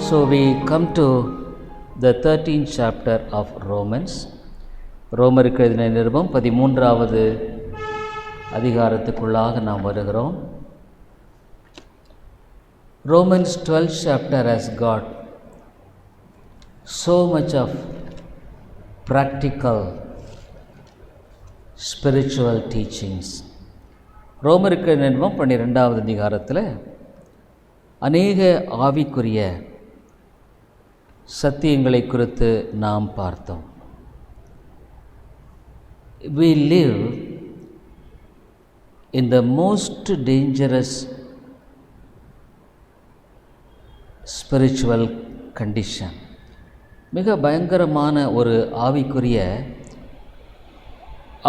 So we come to the 13th chapter of Romans. ரோமருக்கு எழுதின நிருபம் 13வது அதிகாரத்துக்குள்ளாக நாம் வருகிறோம். Romans 12th chapter has got so much of practical spiritual teachings. ரோமருக்கு நிருபம் 12வது அதிகாரத்தில் அநேக ஆவிக்குரிய சத்தியங்களை குறித்து நாம் பார்த்தோம். We live in the most dangerous spiritual condition. மிக பயங்கரமான ஒரு ஆவிக்குரிய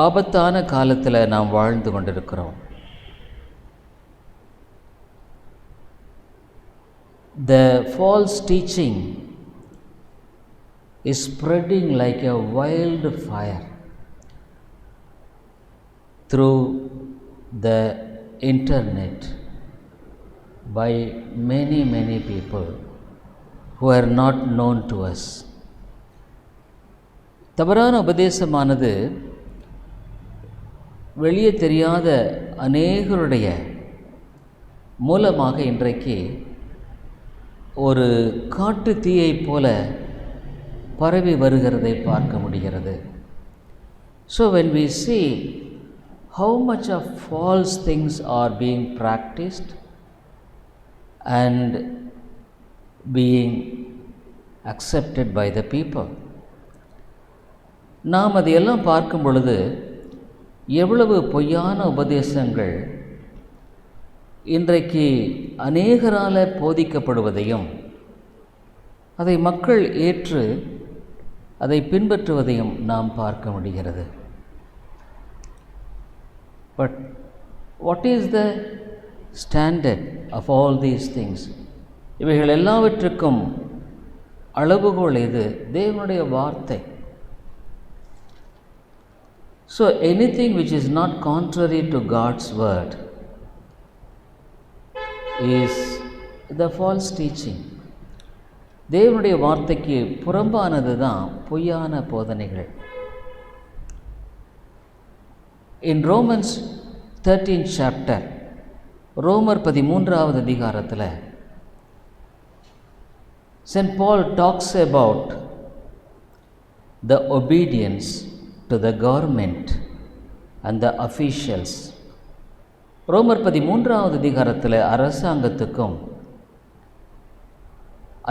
ஆபத்தான காலத்தில் நாம் வாழ்ந்து கொண்டிருக்கிறோம். The false teaching is spreading like a wildfire through the internet by many people who are not known to us. தவறான உபதேசமானது வெளியே தெரியாத அநேகருடைய மூலமாக இன்றைக்கு ஒரு காட்டு தீயைப் போல பரவி வருகிறதை பார்க்க முடிகிறது. So when we see how much of false things are being practiced and being accepted by the people, நாம் அதையெல்லாம் பார்க்கும் பொழுது எவ்வளவு பொய்யான உபதேசங்கள் இன்றைக்கு அநேகரால் போதிக்கப்படுவதையும் அதை மக்கள் ஏற்று அதை பின்பற்றுவதையும் நாம் பார்க்க முடிகிறது. But what is the standard of all these things? இவைகள் எல்லாவற்றுக்கும் அளவுகோல் எது? தேவனுடைய வார்த்தை. So anything which is not contrary to God's word is the false teaching. தேவனுடைய வார்த்தைக்கு புறம்பானது தான் பொய்யான போதனைகள். In Romans 13th chapter, ரோமர் 13வது அதிகாரத்தில் St. Paul talks about the obedience to the government and the officials. ரோமர் 13வது அதிகாரத்தில் அரசாங்கத்துக்கும்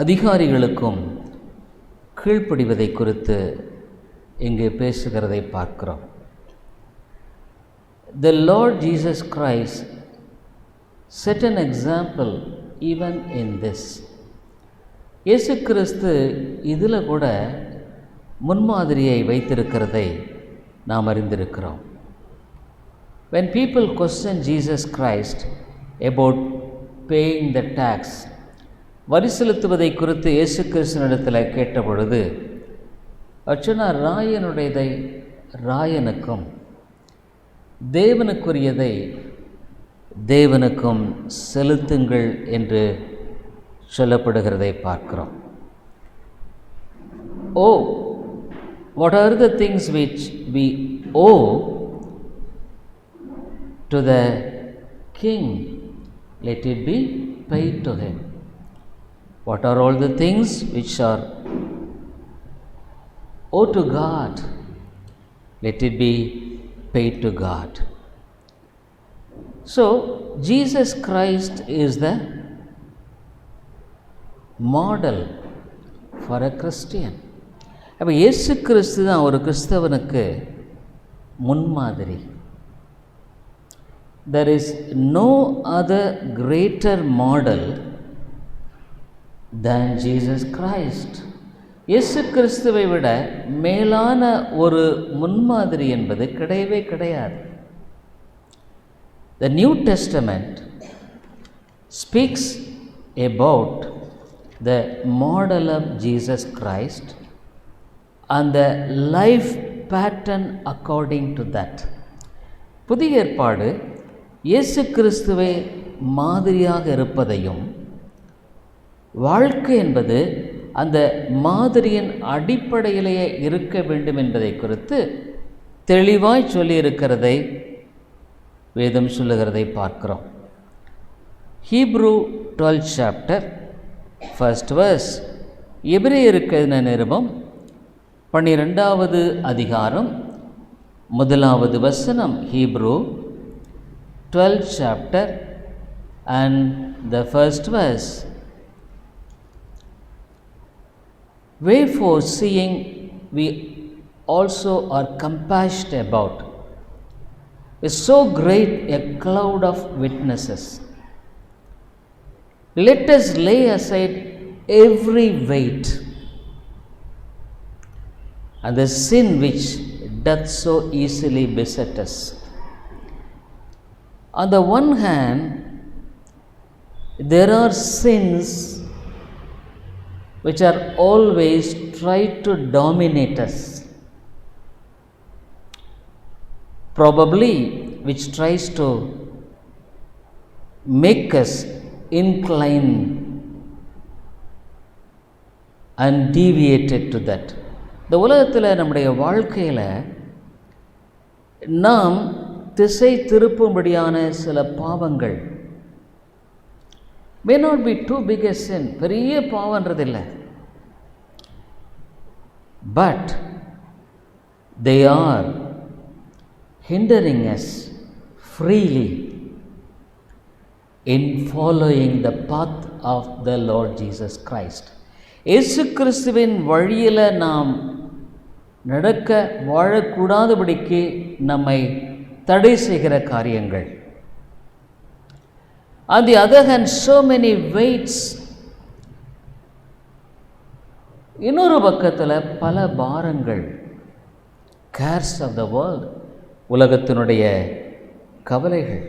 அதிகாரிகளுக்கும் கீழ்ப்படிவதை குறித்து இங்கு பேசுகிறதை பார்க்கிறோம். The Lord Jesus Christ set an example even in this. இயேசு கிறிஸ்து இதில் கூட முன்மாதிரியை வைத்திருக்கிறதை நாம் அறிந்திருக்கிறோம். When people question Jesus Christ about paying the tax, வரி செலுத்துவதை குறித்து இயேசு கிறிஸ்துவினிடத்தில் கேட்டபொழுது அர்ச்சனா ராயனுடையதை ராயனுக்கும் தேவனுக்குரியதை தேவனுக்கும் செலுத்துங்கள் என்று சொல்லப்படுகிறதை பார்க்கிறோம். Oh, what are the things which we owe to the king? Let it be paid to him. What are all the things which are owed to God? Let it be paid to God. So Jesus Christ is the model for a Christian. அப்போ இயேசு கிறிஸ்து தான் ஒரு கிறிஸ்தவனுக்கு முன்மாதிரி. There is no other greater model than Jesus Christ. இயேசு கிறிஸ்துவை விட மேலான ஒரு முன்மாதிரி என்பது கிடையவே கிடையாது. The New Testament speaks about the model of Jesus Christ and the life pattern according to that. புதிய ஏற்பாடு இயேசு கிறிஸ்துவை மாதிரியாக இருப்பதையும் வாழ்க்கை என்பது அந்த மாதிரியின் அடிப்படையிலேயே இருக்க வேண்டும் என்பதை குறித்து தெளிவாய் சொல்லியிருக்கிறதை வேதம் சொல்லுகிறதை பார்க்கிறோம். Hebrew 12th chapter 1st verse, எபிரேயருக்கு எழுதின நிருபம் 12வது அதிகாரம் 1வது வசனம். Hebrew 12th chapter and the 1st verse. Wherefore, seeing we also are compassed about with so great a cloud of witnesses, let us lay aside every weight and the sin which doth so easily beset us. On the one hand, there are sins which are always try to dominate us, probably which tries to make us incline and deviated to that. இந்த உலகத்தில் நம்முடைய வாழ்க்கையில் நாம் திசை திருப்பும்படியான சில பாவங்கள் may not be too big a sin, பெரிய பாவன்றது இல்லை, but they are hindering us freely in following the path of the Lord Jesus Christ. இயேசு கிறிஸ்துவின் வழியில் நாம் நடக்க வாழக்கூடாதபடிக்கு நம்மை தடை செய்கிற காரியங்கள். On the other hand, so many weights. இன்னொரு பக்கத்தில் பல பாரங்கள், cares of the world, உலகத்தினுடைய கவலைகள்.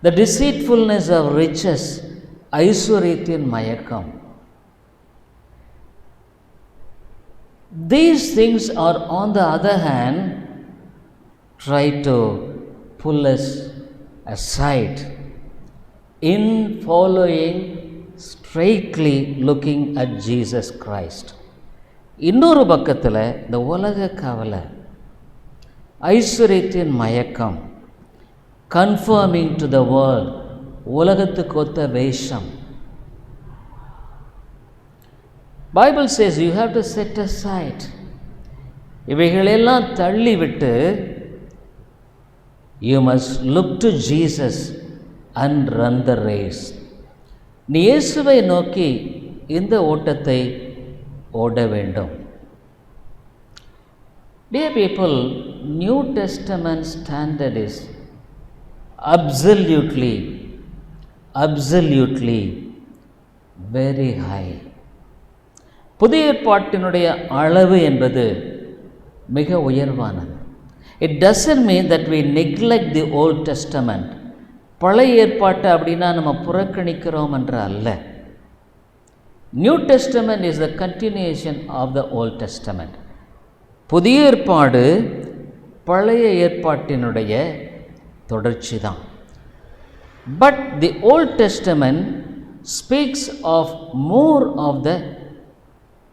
The deceitfulness of riches, ஐஸ்வரியத்தின் மயக்கம். These things are on the other hand try to pull us aside in following straightly looking at Jesus Christ. இன்னொரு பக்கத்தில் இந்த உலக கவலை, ஐஸ்வரியத்தின் மயக்கம், conforming to the world, உலகத்துக்கு ஒத்த வேஷம். Bible says you have to set aside. இவைகளெல்லாம் தள்ளிவிட்டு you must look to Jesus and run the race. நீ இயேசுவை நோக்கி இந்த ஓட்டத்தை ஓட வேண்டும். Dear people, New Testament standard is absolutely very high. புதிய ஏற்பாட்டினுடைய அளவு என்பது மிக உயர்வானது. It doesn't mean that we neglect the Old Testament. பழைய ஏற்பாட்டை அப்படின்னா நம்ம புறக்கணிக்கிறோம் என்ற அல்ல. New Testament is the continuation of the Old Testament. புதிய ஏற்பாடு பழைய ஏற்பாட்டினுடைய தொடர்ச்சி தான். But the Old Testament speaks of more of the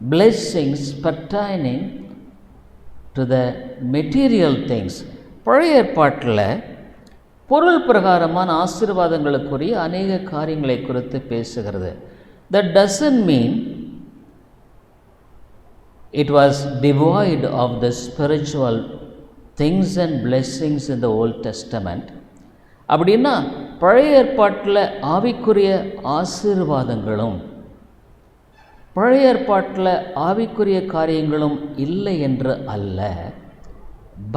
blessings pertaining to the material things. பழைய ஏற்பாட்டில் பொருள் பிரகாரமான ஆசீர்வாதங்களுக்குரிய அநேக காரியங்களை குறித்து பேசுகிறது. That doesn't mean it was devoid of the spiritual things and blessings in the Old Testament. அப்படின்னா பழைய ஏற்பாட்டில் ஆவிக்குரிய ஆசீர்வாதங்களும் பழைய ஏற்பாட்டில் ஆவிக்குரிய காரியங்களும் இல்லை என்று அல்ல.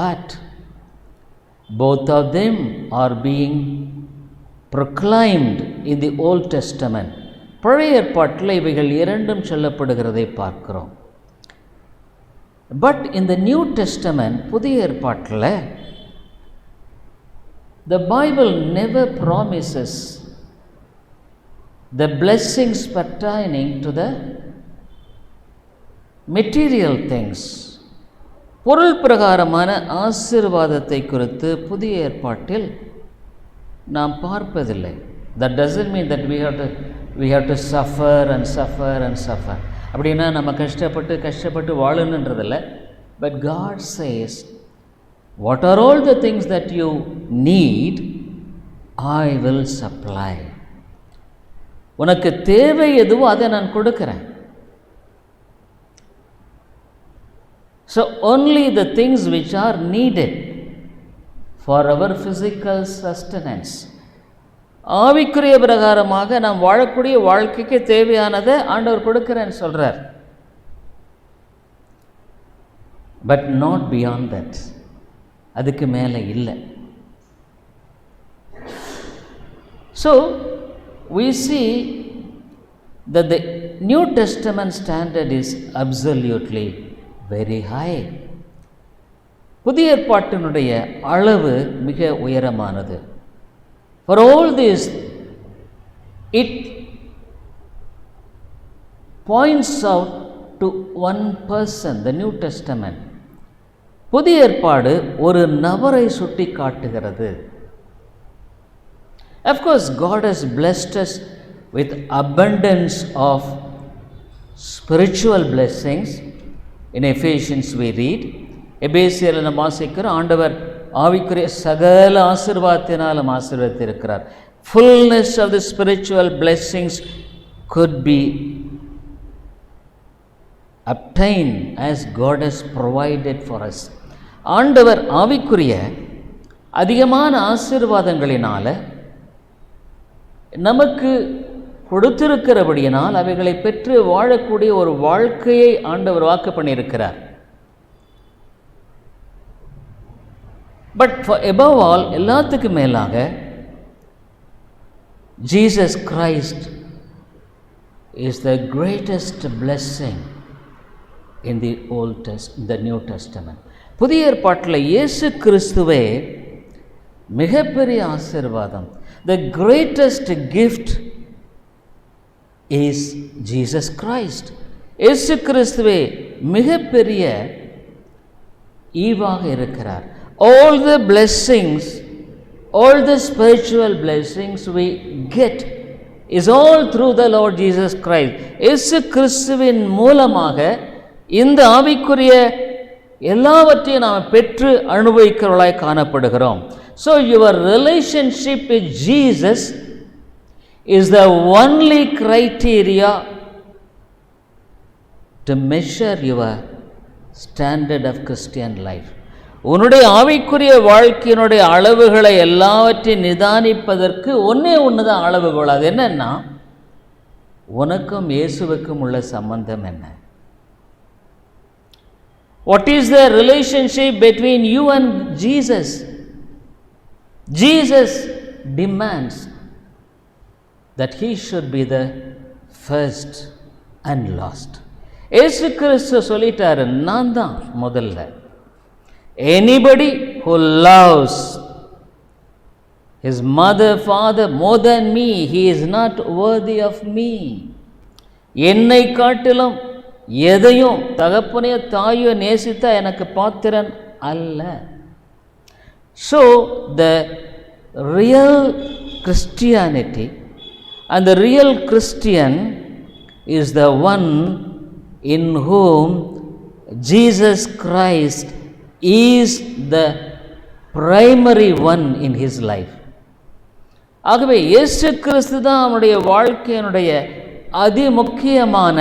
But both of them are being proclaimed in the Old Testament. பழைய ஏற்பாட்டில் இவைகள் இரண்டும் சொல்லப்படுகிறதை பார்க்கிறோம். But in the New Testament, புதிய ஏற்பாட்டில் the Bible never promises the blessings pertaining to the material things. பொருள் பிரகாரமான ஆசீர்வாதத்தை குறித்து புதிய ஏற்பாட்டில் நாம் பார்ப்பதில்லை. That doesn't mean that we have to we have to suffer and suffer and suffer. அப்படின்னா நம்ம கஷ்டப்பட்டு வாழணுன்றதில்லை. But God says, what are all the things that you need, I will supply. உனக்கு தேவை எதுவோ அதை நான் கொடுக்கிறேன். So only the things which are needed for our physical sustenance, ஆவிக்குரிய பிரகாரமாக நாம் வாழக்கூடிய வாழ்க்கைக்கு தேவையானதை ஆண்டவர் கொடுக்கிறேன்னு சொல்றார். பட் நாட் பியாண்ட் தட், அதுக்கு மேலே இல்லை. So we see that the New Testament standard is absolutely very high. புதிய ஏற்பாட்டினுடைய அளவு மிக உயரமானது. For all this, it points out to one person, the New Testament. புதிய ஏற்பாடு ஒரு நபரை சுட்டி காட்டுகிறது. Of course, God has blessed us with abundance of spiritual blessings. In Ephesians we read, எபேசியரில் நாம் வாசிக்கிறோம், ஆண்டவர் ஆவிக்குரிய சகல ஆசீர்வாதத்தினாலும் ஆசீர்வதித்திருக்கிறார். Fullness of the spiritual blessings could be obtained as God has provided for us. ஆண்டவர் ஆவிக்குரிய அதிகமான ஆசீர்வாதங்களினால நமக்கு கொடுத்திருக்கிறபடியினால் அவைகளை பெற்று வாழக்கூடிய ஒரு வாழ்க்கையை ஆண்டவர் வாக்கு பண்ணியிருக்கிறார். பட் above all, எல்லாத்துக்கு மேலாக Jesus Christ is the greatest blessing in the New Testament. புதிய ஏற்பாட்டில் இயேசு கிறிஸ்துவே மிகப்பெரிய ஆசீர்வாதம். The greatest gift is Jesus Christ. இயேசு கிறிஸ்துவே மிகப்பெரிய ஈவாக இருக்கிறார். All the blessings, all the spiritual blessings we get is all through the Lord Jesus Christ. இயேசு கிறிஸ்துவின் மூலமாக இந்த ஆவிக்குரிய எல்லாவற்றையும் நாம் பெற்று அனுபவிக்கிறவர்களாய் காணப்படுகிறோம். So your relationship with Jesus is the only criteria to measure your standard of Christian life. உன்னுடைய ஆவிக்குரிய வாழ்க்கையினுடைய அளவுகளை எல்லாவற்றையும் நிதானிப்பதற்கு ஒன்று தான் அளவுகோல். அது என்னன்னா, உனக்கும் இயேசுவுக்கும் உள்ள சம்பந்தம் என்ன? What is the relationship between you and Jesus? Jesus demands that he should be the first and last. இயேசு கிறிஸ்து சொல்லிட்டாரு, நான் தான் முதல்ல. Anybody who loves his mother, father more than me, he is not worthy of me. என்னை காட்டிலும் எதையும் தகப்பனையோ தாயோ நேசித்தா எனக்கு பாத்திரன் அல்ல. So the real Christianity and the real Christian is the one in whom Jesus Christ is the primary one in his life. ஆகவே இயேசு கிறிஸ்து தான் அவனுடைய வாழ்க்கையினுடைய அதிமுக்கியமான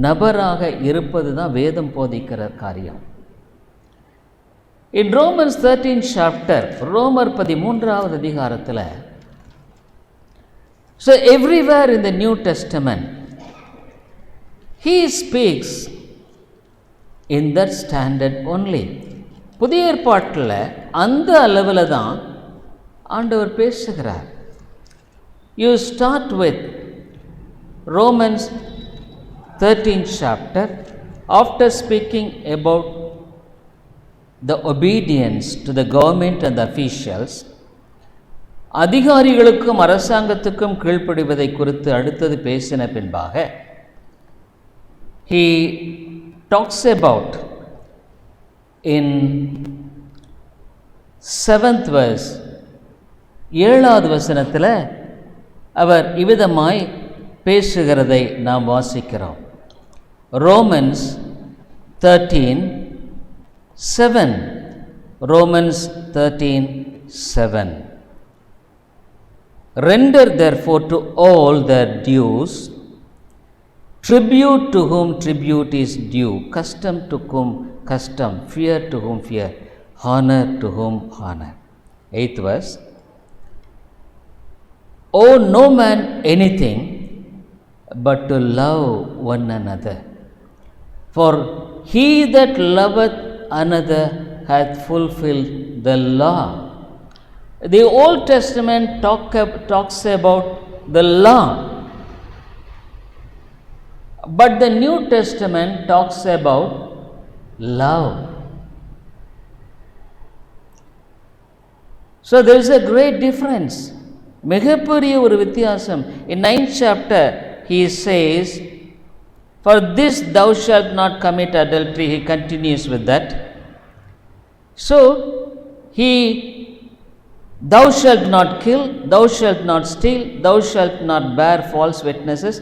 நபராக இருப்பது தான் வேதம் போதிக்கிற காரியம். In Romans 13th chapter, ரோமர் 13வது அதிகாரத்தில், so everywhere in the New Testament he speaks in that standard only. புதிய ஏற்பாட்டில் அந்த அளவில் தான் ஆண்டவர் பேசுகிறார். You start with Romans 13th chapter. After speaking about the obedience to the government and the officials, அதிகாரிகளுக்கும் அரசாங்கத்துக்கும் கீழ்ப்படிவதை குறித்து அடுத்தது பேசின பின்பாக, he talks about in 7th verse, 7வது வசனத்தில் அவர் இவ்விதமாய் பேசுகிறதை நாம் வாசிக்கிறோம். Romans 13:7. Romans 13:7. Render therefore to all their dues, tribute to whom tribute is due, custom to whom custom, fear to whom fear, honor to whom honor. 8th verse. Owe no man anything but to love one another, for he that loveth another hath fulfilled the law. The Old Testament talks about the law, but the New Testament talks about love. So there is a great difference. மிகப்பெரிய ஒரு வித்தியாசம். In 9th chapter he says, for this thou shalt not commit adultery. He continues with that. So thou shalt not kill, thou shalt not steal, thou shalt not bear false witnesses,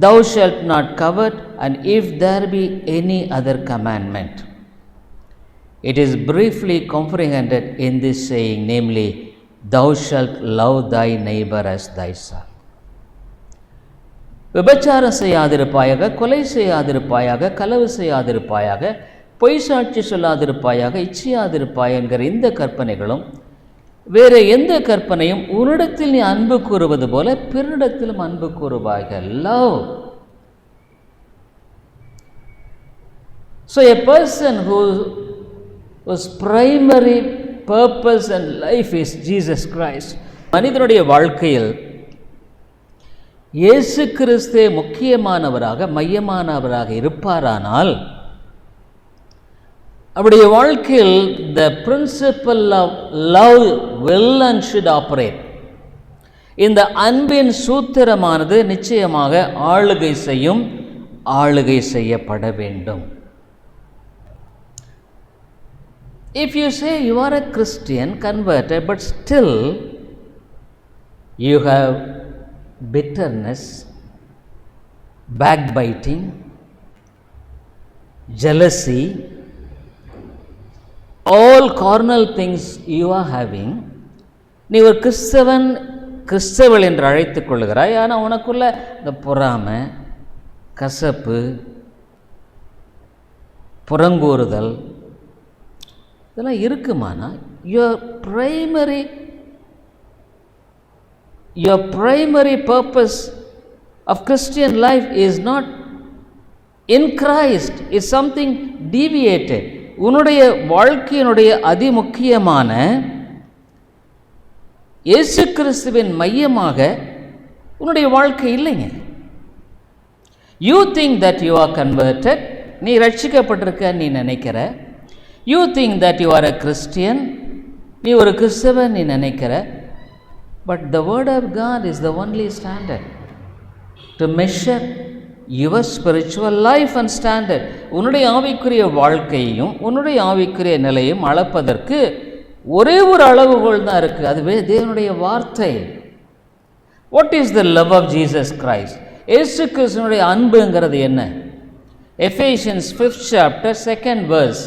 thou shalt not covet, and if there be any other commandment. It is briefly comprehended in this saying, namely, thou shalt love thy neighbor as thyself. விபச்சாரம் செய்யாதிருப்பாயாக, கொலை செய்யாதிருப்பாயாக, களவு செய்யாதிருப்பாயாக, பொய் சாட்சி சொல்லாதிருப்பாயாக, இச்சையாதிருப்பாய் என்கிற இந்த கற்பனைகளும் வேறு எந்த கற்பனையும் உன்னிடத்தில் நீ அன்பு கூறுவது போல பிறனிடத்திலும் அன்பு கூறுவாயாக. Love. So a person whose primary purpose and life is Jesus Christ. மனிதனுடைய வாழ்க்கையில் இயேசு கிறிஸ்து முக்கியமானவராக மையமானவராக இருப்பாரானால் அவருடைய வாழ்க்கையில் the principle of love will and should operate. இந்த அன்பின் சூத்திரமானது நிச்சயமாக ஆளுகை செய்யப்பட வேண்டும். If you say you are a Christian converted but still you have bitterness, backbiting, jealousy, all carnal things you are having, நீ ஒரு கிறிஸ்தவள் என்று அழைத்துக் கொள்கிறாய். ஆனால் உனக்குள்ள இந்த பொறாமை, கசப்பு, புறங்கூறுதல் இதெல்லாம் இருக்குமானா your primary purpose of Christian life is not in Christ, is something deviated. உன்னுடைய வாழ்க்கையினுடைய அதிமுக்கியமான இயேசு கிறிஸ்துவின் மையமாக உன்னுடைய வாழ்க்கை இல்லைங்க. You think that you are converted, நீ ரட்சிக்கப்பட்டிருக்க நீ நினைக்கிற. You think that you are a Christian, நீ ஒரு கிறிஸ்தவன் நீ நினைக்கிற. But the word of God is the only standard to measure your spiritual life and standard. உன்னுடைய ஆவிக்குரிய வாழ்க்கையையும் உன்னுடைய ஆவிக்குரிய நிலையும் அளப்பதற்கு ஒரே ஒரு அளவுகோல் தான் இருக்குது. அதுவே தேவனுடைய வார்த்தை. What is the love of Jesus Christ? இயேசு கிறிஸ்துவினுடைய அன்புங்கிறது என்ன? Ephesians 5th chapter 2nd verse.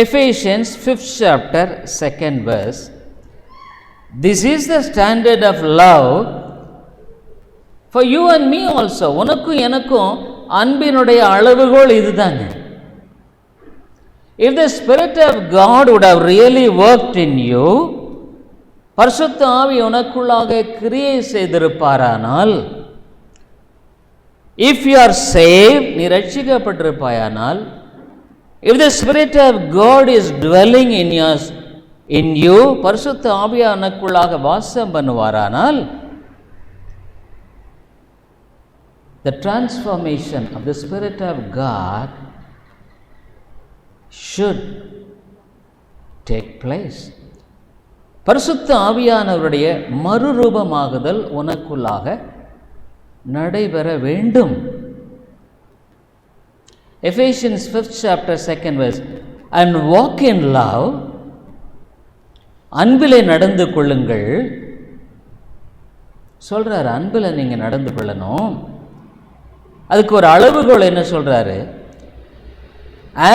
Ephesians 5th chapter 2nd verse. This is the standard of love for you and me also. உனக்கும் எனக்கும் அன்பினுடைய அளவுகோல் இதுதாங்க. If the Spirit of God would have really worked in you, பரிசுத்த ஆவி உனக்குள்ளாக கிரியை செய்திருப்பாரானால், if you are saved, நீ ரட்சிக்கப்பட்டிருப்பாயானால், if the Spirit of God is dwelling in you, பரிசுத்த ஆவியா உனக்குள்ளாக வாசம் பண்ணுவாரானால், the transformation of the Spirit of God should take place. பரிசுத்த ஆவியானவருடைய மறுரூபமாகுதல் உனக்குள்ளாக நடைபெற வேண்டும். Ephesians 5th chapter 2nd verse. And walk in love, அன்பிலே நடந்து கொள்ளுங்கள், சொல்கிறாரு, அன்பில் நீங்கள் நடந்து கொள்ளணும். அதுக்கு ஒரு அளவுகோல் என்ன சொல்கிறாரு?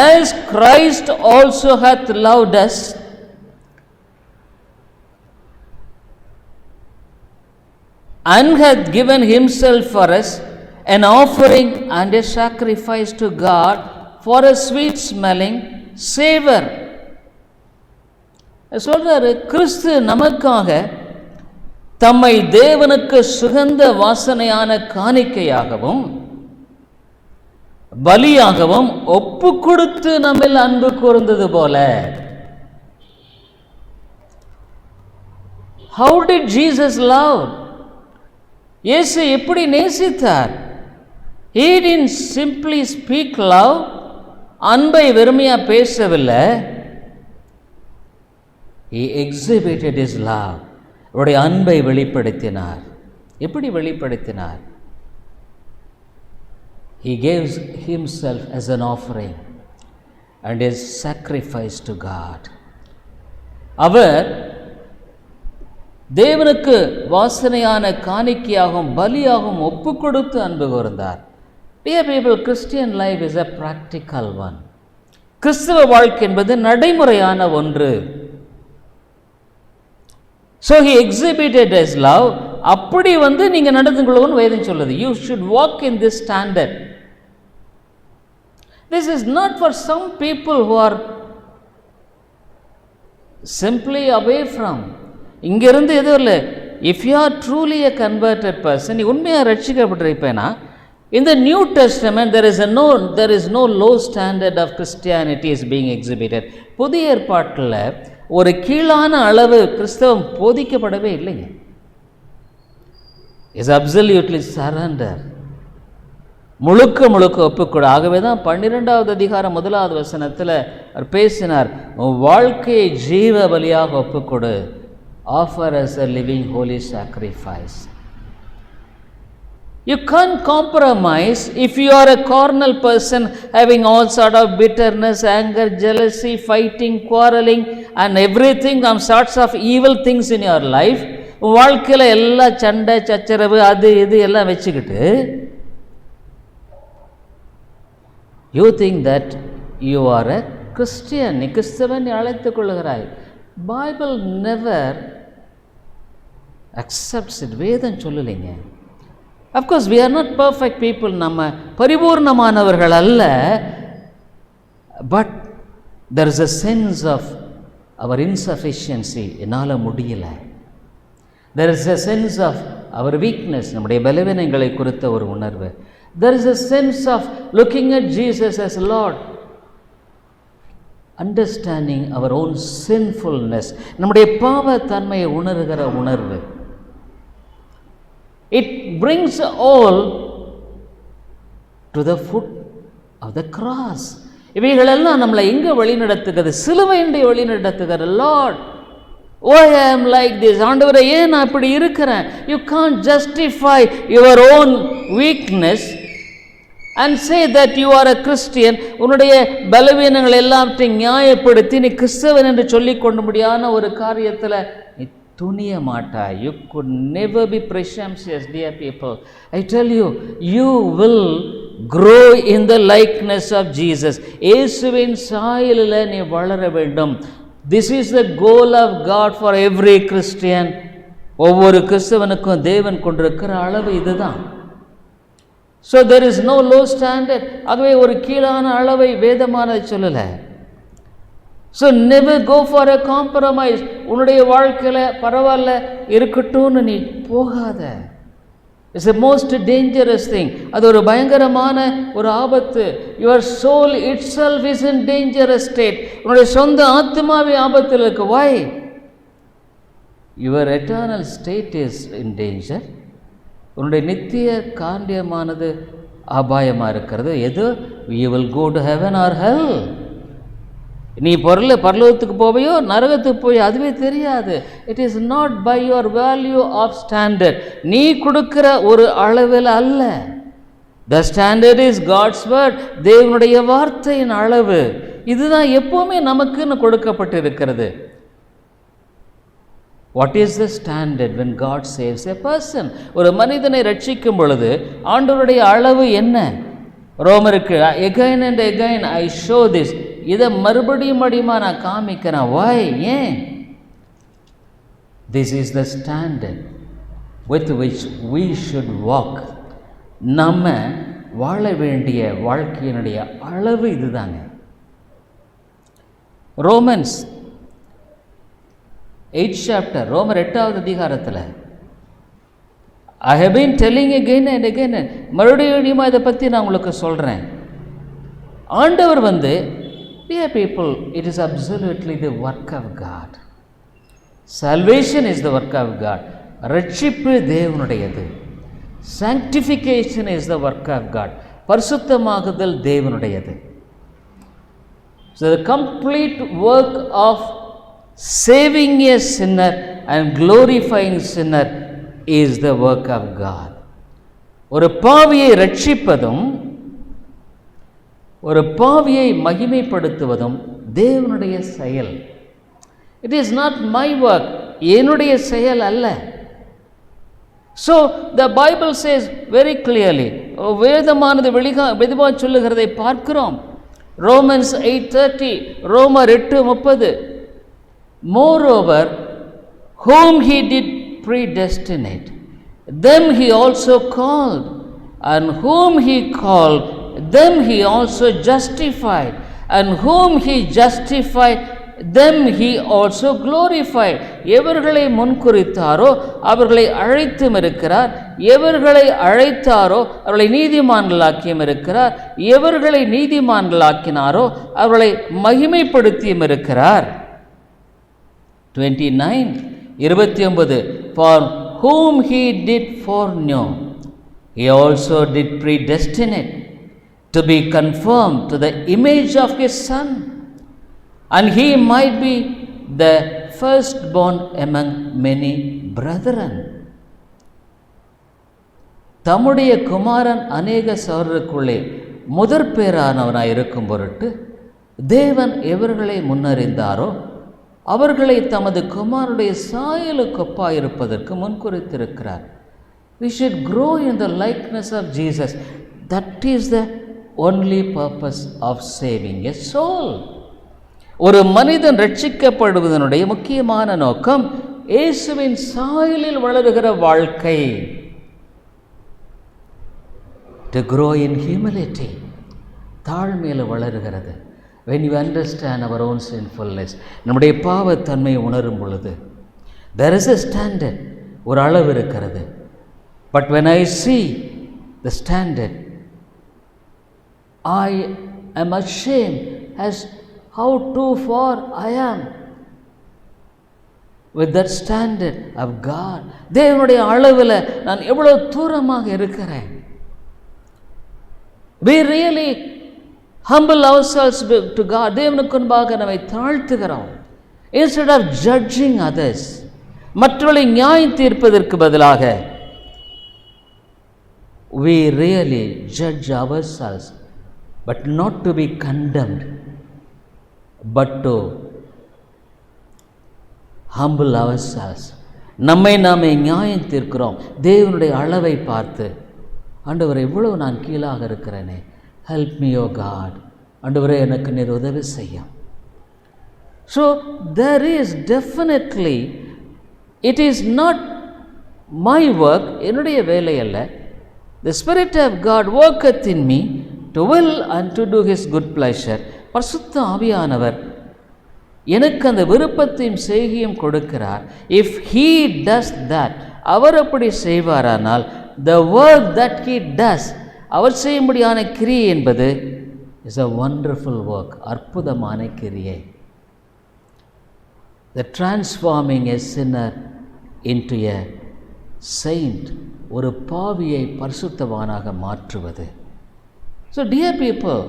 As Christ also hath loved us and hath given himself for us an offering and a sacrifice to God for a sweet smelling savor. சொல்றாரு, கிறிஸ்து நமக்காக தம்மை தேவனுக்கு சுகந்த வாசனையான காணிக்கையாகவும் பலியாகவும் ஒப்பு கொடுத்து நம்மில் அன்பு கூர்ந்தது போல. How did Jesus love? இயேசு எப்படி நேசித்தார்? He didn't simply speak love. அன்பை வெறுமையா பேசவில்லை. He exhibited his love. அவருடைய அன்பை வெளிப்படுத்தினார். எப்படி வெளிப்படுத்தினார்? He gives himself as an offering and is sacrifice to God. அவர் தேவனுக்கு வாசனையான காணிக்கையாகவும் பலியாகவும் ஒப்பு கொடுத்து அன்பு கூர்ந்தார். Dear people, Christian life is a practical one. கிறிஸ்தவ வாழ்க்கை என்பது நடைமுறையான ஒன்று. So he exhibited his love. அப்படி நீங்க நடந்து கொள்ளணும்னு வேதம் சொல்லுது. You should walk in this standard. This is not for some people who are simply away from. இங்கிருந்து எதுவும் இல்லை. If you are truly a converted person, நீ உண்மையாக ரட்சிக்கப்பட்டிருப்பேனா, in the New Testament there is no low standard of Christianity is being exhibited. புதிய ஏற்பாட்டில் ஒரு கீழான அளவு கிறிஸ்தவம் போதிக்கப்படவே இல்லைங்க. is absolutely surrender. முழுக்க ஒப்புக்கொடு. ஆகவே தான் 12வது அதிகாரம் 1வது வசனத்தில் அவர் பேசினார், உன் வாழ்க்கையை ஜீவ பலியாக ஒப்புக்கொடு. Offer as a living holy sacrifice. You can't compromise if you are a carnal person having all sort of bitterness, anger, jealousy, fighting, quarreling and everything, some sorts of evil things in your life. வாழ்க்கையில் எல்லா சண்டை சச்சரவு அது இது எல்லாம் வச்சுக்கிட்டு you think that you are a Christian, நீ கிறிஸ்தவன் அழைத்துக் கொள்கிறாய். Bible never accepts it. வேதம் சொல்லலைங்க. Of course we are not perfect people, நம்ம பரிபூர்ணமானவர்கள் அல்ல. But there is a sense of our insufficiency. என்னால் முடியல. There is a sense of our weakness, நம்முடைய பலவீனங்களை குறித்த ஒரு உணர்வு. There is a sense of looking at Jesus as Lord, understanding our own sinfulness, நம்முடைய பாவ தன்மையை உணர்கிற உணர்வு. It brings all to the foot of the cross. இவைகளெல்லாம் நம்மளை எங்கே வழி நடத்துகிறது? சிலுவையின்றி வழி நடத்துகிறது. Lord, why I am like this? ஆண்டவரே, ஏன் நான் இப்படி இருக்கிறேன்? You can't justify your own weakness and say that you are a Christian. உன்னுடைய பலவீனங்கள் எல்லாவற்றையும் நியாயப்படுத்தி நீ கிறிஸ்தவன் என்று சொல்லிக் கொண்டு முடியாத ஒரு காரியத்தில் நீ துணிய மாட்டாய். You could never be presumptuous, dear people. I tell you, you will grow in the likeness of Jesus. இயேசுவின் சாயலில் நீ வளர வேண்டும். This is the goal of God for every Christian. ஒவ்வொரு கிறிஸ்தவனுக்கும் தேவன் கொண்டிருக்கிற அளவு இதுதான். So there is no low standard. ஆகவே ஒரு கீழான அளவை வேதமானது சொல்லலை. So never go for a compromise. உன்னுடைய வாழ்க்கையில் பரவாயில்ல இருக்கட்டும்னு நீ போகாத. It's the most dangerous thing. அது ஒரு பயங்கரமான ஒரு ஆபத்து. Your soul itself is in dangerous state. உன்னுடைய சொந்த ஆத்மாவே ஆபத்தில் இருக்கு. Why? Your eternal state is in danger. உன்னுடைய நித்திய காண்டியமானது அபாயமாக இருக்கிறது. எது? You will go to heaven or hell. நீ பரலோகத்துக்கு போவையோ நரகத்துக்கு போய் அதுவே தெரியாது. It is not by your value of standard. நீ கொடுக்கிற ஒரு அளவில் அல்ல. The standard is God's word. தேவனுடைய வார்த்தையின் அளவு இதுதான் எப்போவுமே நமக்குன்னு கொடுக்கப்பட்டு இருக்கிறது. What is the standard when God saves a person? ஒரு மனிதனை ரட்சிக்கும் பொழுது ஆண்டவருடைய அளவு என்ன? ரோமருக்கு again and again I show this. இதை மறுபடியும் நான் காமிக்கிறேன். Why? ஏன்? This is the standard with which we should walk. நம்ம வாழ வேண்டிய வாழ்க்கையினுடைய அளவு இதுதாங்க. ரோமன்ஸ் 8th chapter, ரோமர் 8வது அதிகாரத்தில் I have been telling again and again, மறுபடியும் இதை பற்றி நான் உங்களுக்கு சொல்கிறேன். ஆண்டவர் dear people, it is absolutely the work of God. Salvation is the work of God. ரட்சிப்பு தேவனுடையது. Sanctification is the work of God. பரிசுத்தமாகுதல் தேவனுடையது. So the complete work of saving a sinner and glorifying sinner is the work of God. ஒரு பாவியை ரட்சிப்பதும் ஒரு பாவியை மகிமைப்படுத்துவதும் தேவனுடைய செயல். It is not my work, என்னுடைய செயல் அல்ல. So the Bible says very clearly, வேதமானது வெளிவா சொல்லுகிறதை பார்க்கிறோம். Romans 8:30, ரோமர் 8:30, moreover whom he did predestinate, them he also called, and whom he called, them he also justified, and whom he justified, them he also glorified. எவர்களை முன்குறித்தாரோ அவர்களை அழைத்தும் இருக்கிறார், எவர்களை அழைத்தாரோ அவர்களை நீதிமான்களாக்கியும் இருக்கிறார், எவர்களை நீதிமான்களாக்கினாரோ அவர்களை மகிமைப்படுத்தியும் இருக்கிறார். 29 for whom he did foreknow, he also did predestinate to be conformed to the image of his son, and he might be the firstborn among many brethren. தம்முடைய குமாரன் அநேக சகோதரருக்குள்ளே முதற் பேரானவனாய் இருக்கும் பொருட்டு தேவன் எவர்களை முன்னறிந்தாரோ அவர்களை தமது குமாரனுடைய சாயலுக்கு ஒப்பாயிருப்பதற்கு முன்குறித்திருக்கிறார். We should grow in the likeness of Jesus. That is the only purpose of saving a soul. ஒரு மனிதன் ரட்சிக்கப்படுவதனுடைய முக்கியமான நோக்கம் இயேசுவின் சாயலில் வளருகிற வாழ்க்கை. To grow in humility, தாழ்மையில் வளருகிறது. When you understand our own sinfulness, நம்முடைய பாவத்தன்மையை உணரும் பொழுது there is a standard, ஒரு அளவு இருக்கிறது. But when I see the standard, I am ashamed as how too far I am with that standard of God. தேவனுடைய அளவில் நான் எவ்வளவு தூரமாக இருக்கிறேன். We really humble ourselves to God. தேவனுக்கு முன்பாக நம்மை தாழ்த்துகிறோம். Instead of judging others, மற்றவர்களை நியாயம் தீர்ப்பதற்கு பதிலாக we really judge ourselves, but not to be condemned, but to humble ourselves. நம்மை நாமே நியாயம் தீர்க்கிறோம். தேவனுடைய அளவை பார்த்து, ஆண்டவரே எவ்வளவு நான் கீழாக இருக்கிறேனே, help me O God, ஆண்டவரே எனக்கு நீர் உதவி செய்யும். So there is definitely, it is not my work, என்னுடைய வேலை அல்ல. The Spirit of God worketh in me to will and to do His good pleasure. பரிசுத்த ஆவியானவர் எனக்கு அந்த விருப்பத்தையும் செய்கையும் கொடுக்கிறார். If He does that, அவர் அப்படி செய்வாரானால், the work that He does, அவர் செய்யும்படியான கிரியை என்பது is a wonderful work, அற்புதமான கிரியை. The transforming a sinner into a saint, ஒரு பாவியை பரிசுத்தவானாக மாற்றுவது. So dear people,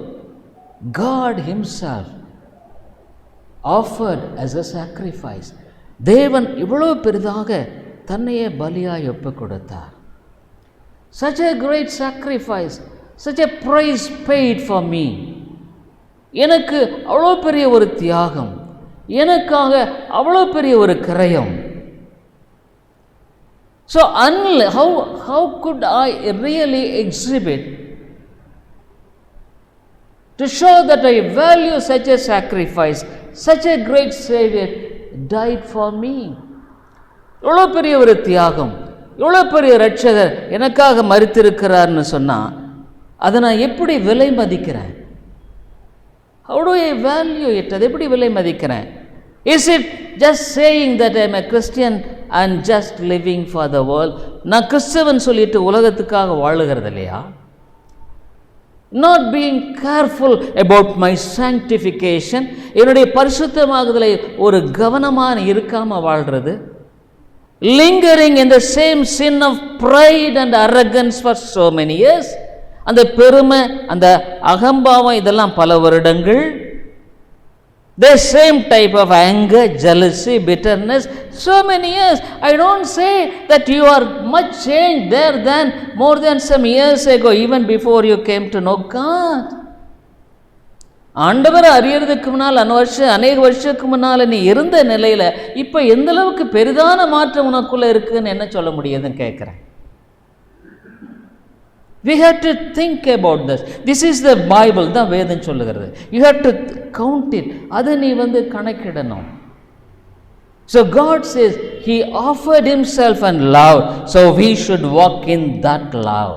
God Himself offered as a sacrifice. தேவன் இவ்வளவு பெரிதாக தன்னையே பலியாய் ஒப்புக் கொடுத்தார். Such a great sacrifice, such a price paid for me. எனக்கு அவ்வளோ பெரிய ஒரு தியாகம், எனக்காக அவ்வளோ பெரிய ஒரு கிரயம். So how could I really exhibit to show that I value such a sacrifice, such a great Savior died for me? எவ்வளோ பெரிய ஒரு தியாகம், எவ்வளோ பெரிய ரட்சகர் எனக்காக மரித்திருக்கிறார்னு சொன்னால் அதை நான் எப்படி விலை மதிக்கிறேன்? How do I value it? அதை எப்படி விலை மதிக்கிறேன்? Is it just saying that I am a Christian and just living for the world? நான் கிறிஸ்தவன் சொல்லிட்டு உலகத்துக்காக வாழுகிறது இல்லையா? Not being careful about my sanctification, என்னுடைய பரிசுத்தமாகுதலை ஒரு கவனமாக இருக்காமல் வாழ்கிறது. Lingering in the same sin of pride and arrogance for so many years, அந்த பெருமை, அந்த அகம்பாவம், இதெல்லாம் பல வருடங்கள். The same type of anger, jealousy, bitterness, so many years. I don't say that you are much changed there than more than some years ago, even before you came to know God. ஆண்டவரை அறியறதுக்கு முன்னால் அநேக வருஷத்துக்கு முன்னால் நீ இருந்த நிலையில் இப்போ எந்த அளவுக்கு பெரிதான மாற்றம் உனக்குள்ளே இருக்குன்னு என்ன சொல்ல முடியுதுன்னு கேட்குறேன். We have to think about this. This is the Bible, தான் வேதம் சொல்லுகிறது. You have to count it. அதை நீ கணக்கிடணும். So God says He offered Himself and love, so we should walk in that love.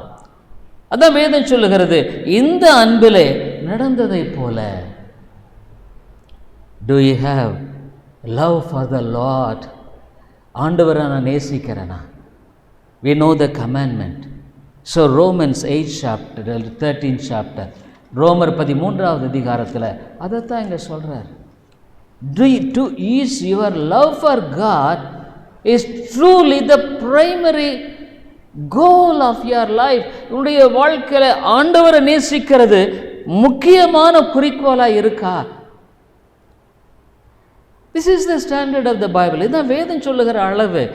அதான் வேதம் சொல்லுகிறது. இந்த அன்பிலே நடந்ததை போல. Do you have love for the Lord? ஆண்டவரை நான் நேசிக்கிறேனா? We know the commandment. So Romans 8 chapter 13 chapter, ரோமர் 13வது அதிகாரத்தில் அதைத்தான் இங்கே சொல்கிறார். Is your love for God is truly the primary goal of your life? உன்னுடைய வாழ்க்கையில் ஆண்டவரை நேசிக்கிறது முக்கியமான குறிக்கோளாக இருக்கா? This is the standard of the Bible. இதுதான் வேதம் சொல்லுகிற அளவு.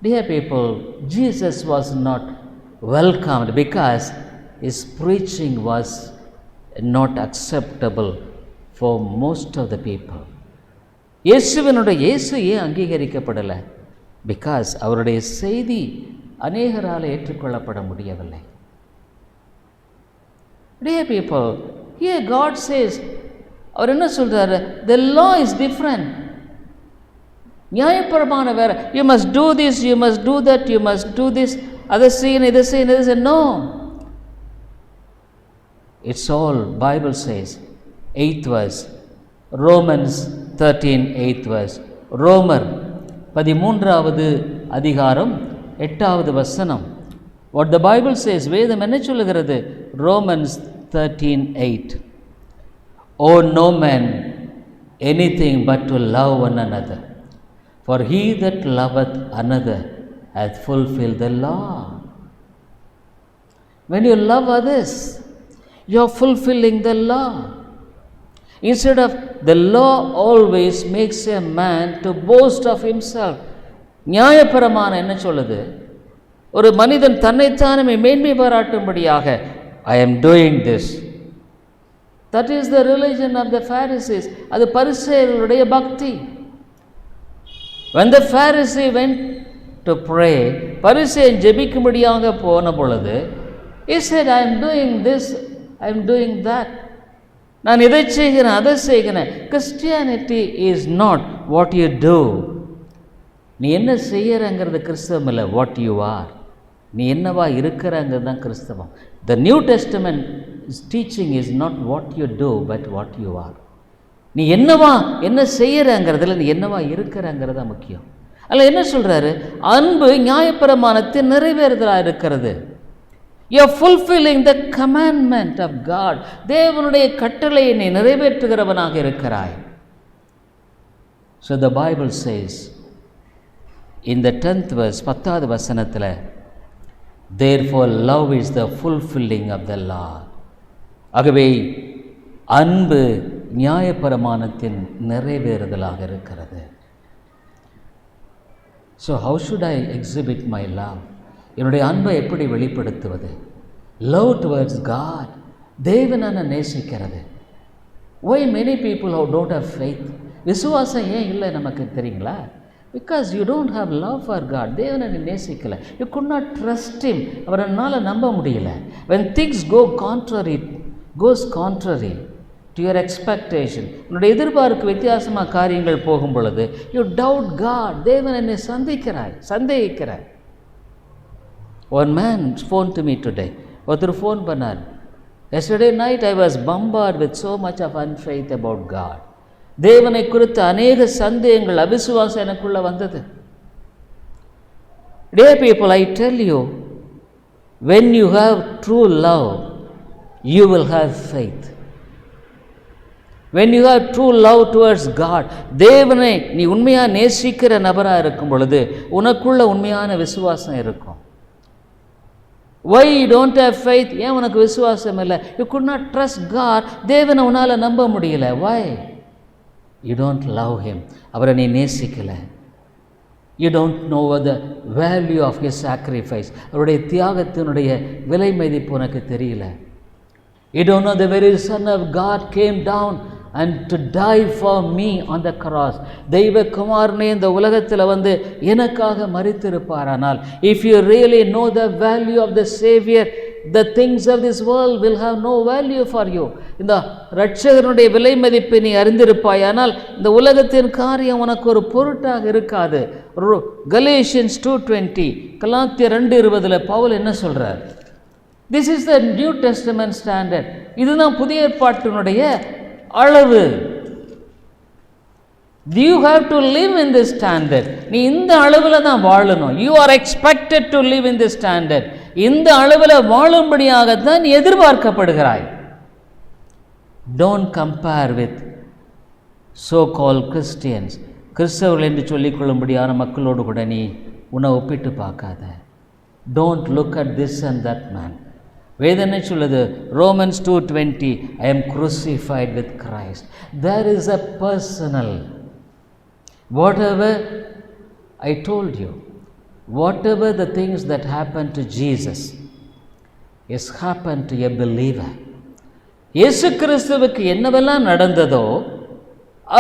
Dear people, Jesus was not welcomed because His preaching was not acceptable for most of the people. இயேசு ஏன் அங்கீகரிக்கப்படலை? பிகாஸ் அவருடைய செய்தி அநேகரால் ஏற்றுக்கொள்ளப்பட முடியவில்லை. Dear people, here God says, அவர் என்ன சொல்றாரு? The law is different. நியாயப்பிரமாண வேற. You must do this, you must do that, you must do this, அதை செய்யணும், இதை செய்யணும், இதை செய்யணும். No. It's all, Bible says, 8th verse, Romans 13, 8th verse, ரோமர் 13வது அதிகாரம் 8வது வசனம். What the Bible says, வேதம் என்ன சொல்லுகிறது? Romans 13, 8. Oh, no man anything but to love one another, for he that loveth another hath fulfilled the law. When you love others, you are fulfilling the law. Instead of the law always makes a man to boast of himself. நியாயப்பிரமாண என்ன சொல்லுது? ஒரு மனிதன் தன்னைத்தானே மேன்மை பாராட்டும்படியாக I am doing this. That is the religion of the Pharisees. அது பரிசேயர்களுடைய பக்தி. When the Pharisee went to pray, பரிசேயன் ஜெபிக்கும்படியாக போன பொழுது, he said, I am doing this, I am doing that. நான் இதை செய்கிறேன், அதை செய்கிறேன். Christianity is not what you do. நீ என்ன செய்யறங்கிறது கிறிஸ்தவம் இல்லை, வாட் யூ ஆர். நீ என்னவா இருக்கிறங்கிறது தான் கிறிஸ்தவம். The New Testament teaching is not what you do but what you are. நீ என்னவா என்ன செய்யறங்கிறதுல நீ என்னவா இருக்கிறங்கிறது தான் முக்கியம். அதில் என்ன சொல்கிறாரு? அன்பு நியாயப்பிரமாணத்தின் நிறைவேறுதலாக இருக்கிறது. You are fulfilling the commandment of God. தேவனுடைய கட்டளையை நீ நிறைவேற்றுகிறவனாக இருக்கிறாய். So the Bible says in the 10th verse, 10வது வசனத்தில், therefore love is the fulfilling of the law. ஆகவே அன்பு நியாயப்பிரமாணத்தின் நிறைவேறுதலாக இருக்கிறது. So how should I exhibit my love? என்னுடைய அன்பை எப்படி வெளிப்படுத்துவது? Love towards God, தேவனை நேசிக்கிறது. Why many people who don't have faith? விசுவாசம் ஏன் இல்லை நமக்கு தெரியுங்களா? Because you don't have love for God. தேவனை நீ நேசிக்கலை. You could not trust him. அவரால் நம்ப முடியல. When things goes contrary to your expectation, உன்னுடைய எதிர்பார்ப்பு வித்தியாசமாக காரியங்கள் போகும் பொழுது you doubt God. தேவனை நீ சந்தேகிக்கிறாய். One man phoned to me today. ஒருத்தர் ஃபோன் பண்ணார். Yesterday night I was bombarded with so much of unfaith about God. தேவனை குறித்து அநேக சந்தேகங்கள், அவிசுவாசம் எனக்குள்ள வந்தது. Dear people, I tell you, when you have true love, you will have faith. When you have true love towards God, தேவனை நீ உண்மையாக நேசிக்கிற நபராக இருக்கும் பொழுது உனக்குள்ள உண்மையான விசுவாசம் இருக்கும். Why you don't have faith? ஏன் உனக்கு விசுவாசம் இல்லை? You could not trust God. தேவனை உன்னால் நம்ப முடியல. Why? You don't love him. அவரை நீ நேசிக்கலை. You don't know the value of his sacrifice. அவருடைய தியாகத்தினுடைய விலை மதிப்பு உனக்கு தெரியல. You don't know the very Son of God came down and to die for me on the cross. தெய்வ குமாரனே இந்த உலகத்தில் வந்து எனக்காக மரித்திருப்பாரானால், if you really know the value of the Savior, the things of this world will have no value for you. இந்த இரட்சகருடைய விலை மதிப்பை நீ அறிந்திருப்பாயானால் இந்த உலகத்தின் காரியம் உனக்கு ஒரு பொருட்டாக இருக்காது. Galatians 2:20, கலாத்தியர் 2:20 பவுல் என்ன சொல்றார்? This is the New Testament standard. இதுதான் புதிய ஏற்பாட்டினுடைய அளவு. You have to live in this standard. நீ இந்த அளவில் தான் வாழணும். You are expected to live in this standard. இந்த அளவில் வாழும்படியாகத்தான் நீ எதிர்பார்க்கப்படுகிறாய். Don't compare with so-called Christians. கிறிஸ்தவர்கள் என்று சொல்லிக்கொள்ளும்படியான மக்களோடு கூட நீ உன்னை ஒப்பிட்டு பார்க்காத. Don't look at this and that man. வேதனை சொல்லுது, Romans 2:20, I am crucified with Christ. There is a personal, whatever I told you, whatever the things that happened to Jesus is happened to a believer. இயேசு கிறிஸ்துவுக்கு என்னவெல்லாம் நடந்ததோ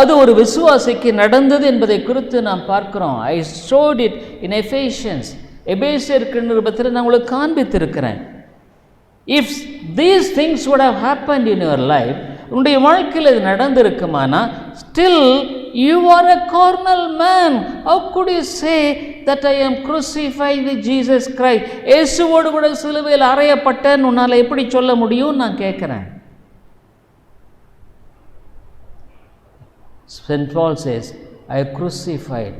அது ஒரு விசுவாசிக்கு நடந்தது என்பதை குறித்து நாம் பார்க்கிறோம். I showed it in Ephesians. எபேசியருக்கு நிருபத்தில் நான் உங்களுக்கு காண்பித்திருக்கிறேன். If these things would have happened in your life, உன்னுடைய வாழ்க்கையில் இது நடந்திருக்குமானா, still you are a carnal man. How could you say that I am crucified with Jesus Christ? இயேசுவோடு கூட சிலுவையில் அறையப்பட்டேன் உன்னால் எப்படி சொல்ல முடியும் நான் கேட்குறேன். St. Paul says, I am crucified.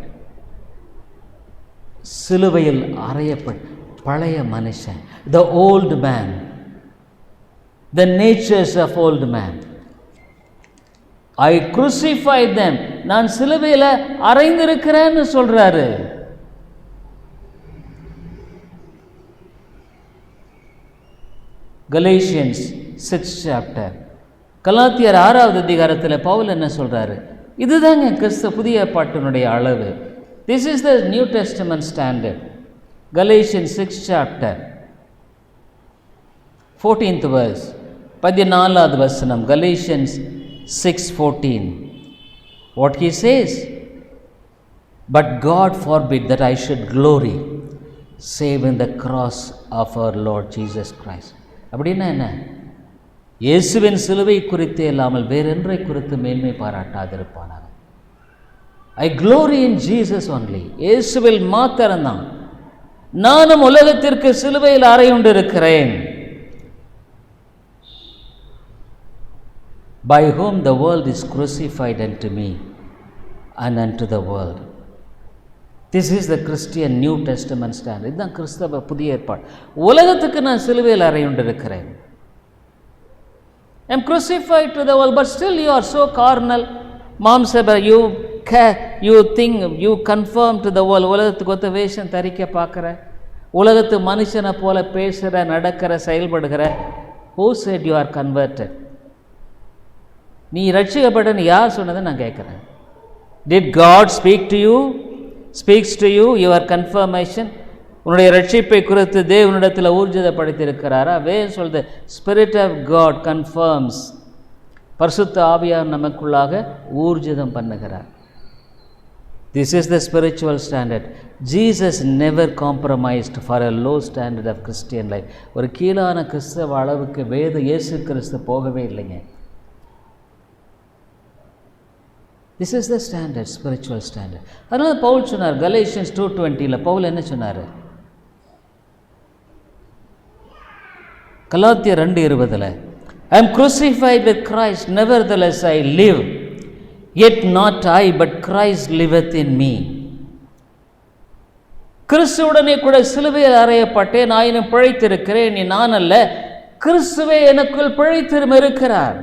சிலுவையில் அறையப்பட்ட பழைய மனுஷன், the old man, the natures of old man. I crucified them. நான் சிலுவையில் அறைந்திருக்கிறேன்னு சொல்றாரு. Galatians 6th chapter, கலாத்தியர் 6வது அதிகாரத்தில் பவுல் என்ன சொல்றாரு? இதுதாங்க கிறிஸ்து புதிய ஏற்பாட்டினுடைய அளவு. This is the New Testament standard. Galatians 6th chapter, 14th verse, 14வது வசனம். Galatians 6:14. What he says? But God forbid that I should glory save in the cross of our Lord Jesus Christ. அப்படின்னா என்ன? இயேசுவின் சிலுவை குறித்தே இல்லாமல் வேறொன்றை குறித்து மேன்மை பாராட்டாதிருப்பானாக. I glory in Jesus only. இயேசுவில் மாத்திரம்தான் நானும் உலகத்திற்கு சிலுவையில் அறையுண்டிருக்கிறேன். By whom the world is crucified unto me and unto the world. This is the Christian New Testament standard. இதுதான் கிறிஸ்தவ புதிய ஏற்பாடு. உலகத்துக்கு நான் சிலுவையில் அறையுண்டிருக்கிறேன். I am crucified to the world, but still you are so carnal. மாம்சபர, you think, you conform to the world. உலகத்துக்கு ஒத்த வேஷம் தரிக்க பார்க்குற, உலகத்து மனுஷனை போல பேசுகிற, நடக்கிற, செயல்படுகிற. Who said you are converted? நீ ரட்சிக்கப்பட்டன்னு யார் சொன்னதை நான் கேட்குறேன். Did God speak to you? Speaks to you your confirmation? உன்னுடைய ரட்சிப்பை குறித்து தேவனிடத்தில் ஊர்ஜிதப்படுத்தியிருக்கிறாரா? வேறு சொல்லுது, ஸ்பிரிட் ஆஃப் காட் கன்ஃபர்ம்ஸ். பரிசுத்த ஆவியார் நமக்குள்ளாக ஊர்ஜிதம் பண்ணுகிறார். This is the spiritual standard. Jesus never compromised for a low standard of Christian life. ஒரு கீழான கிறிஸ்தவ அளவுக்கு இயேசு கிறிஸ்து போகவே இல்லைங்க. This is the standard, spiritual standard. அதனால பவுல் சொன்னார், Galatians 2:20 பவுல் என்ன சொன்னார்? கலாத்தியர் 2:20 I am crucified with Christ, nevertheless I live, yet not I, but Christ liveth in me. கிறிஸ்துவுடனே கூட சிலுவையில் அறையப்பட்டேன், ஆயினும் பிழைத்திருக்கிறேன், நான் அல்ல, கிறிஸ்துவே எனக்குள் பிழைத்திருக்கிறார்.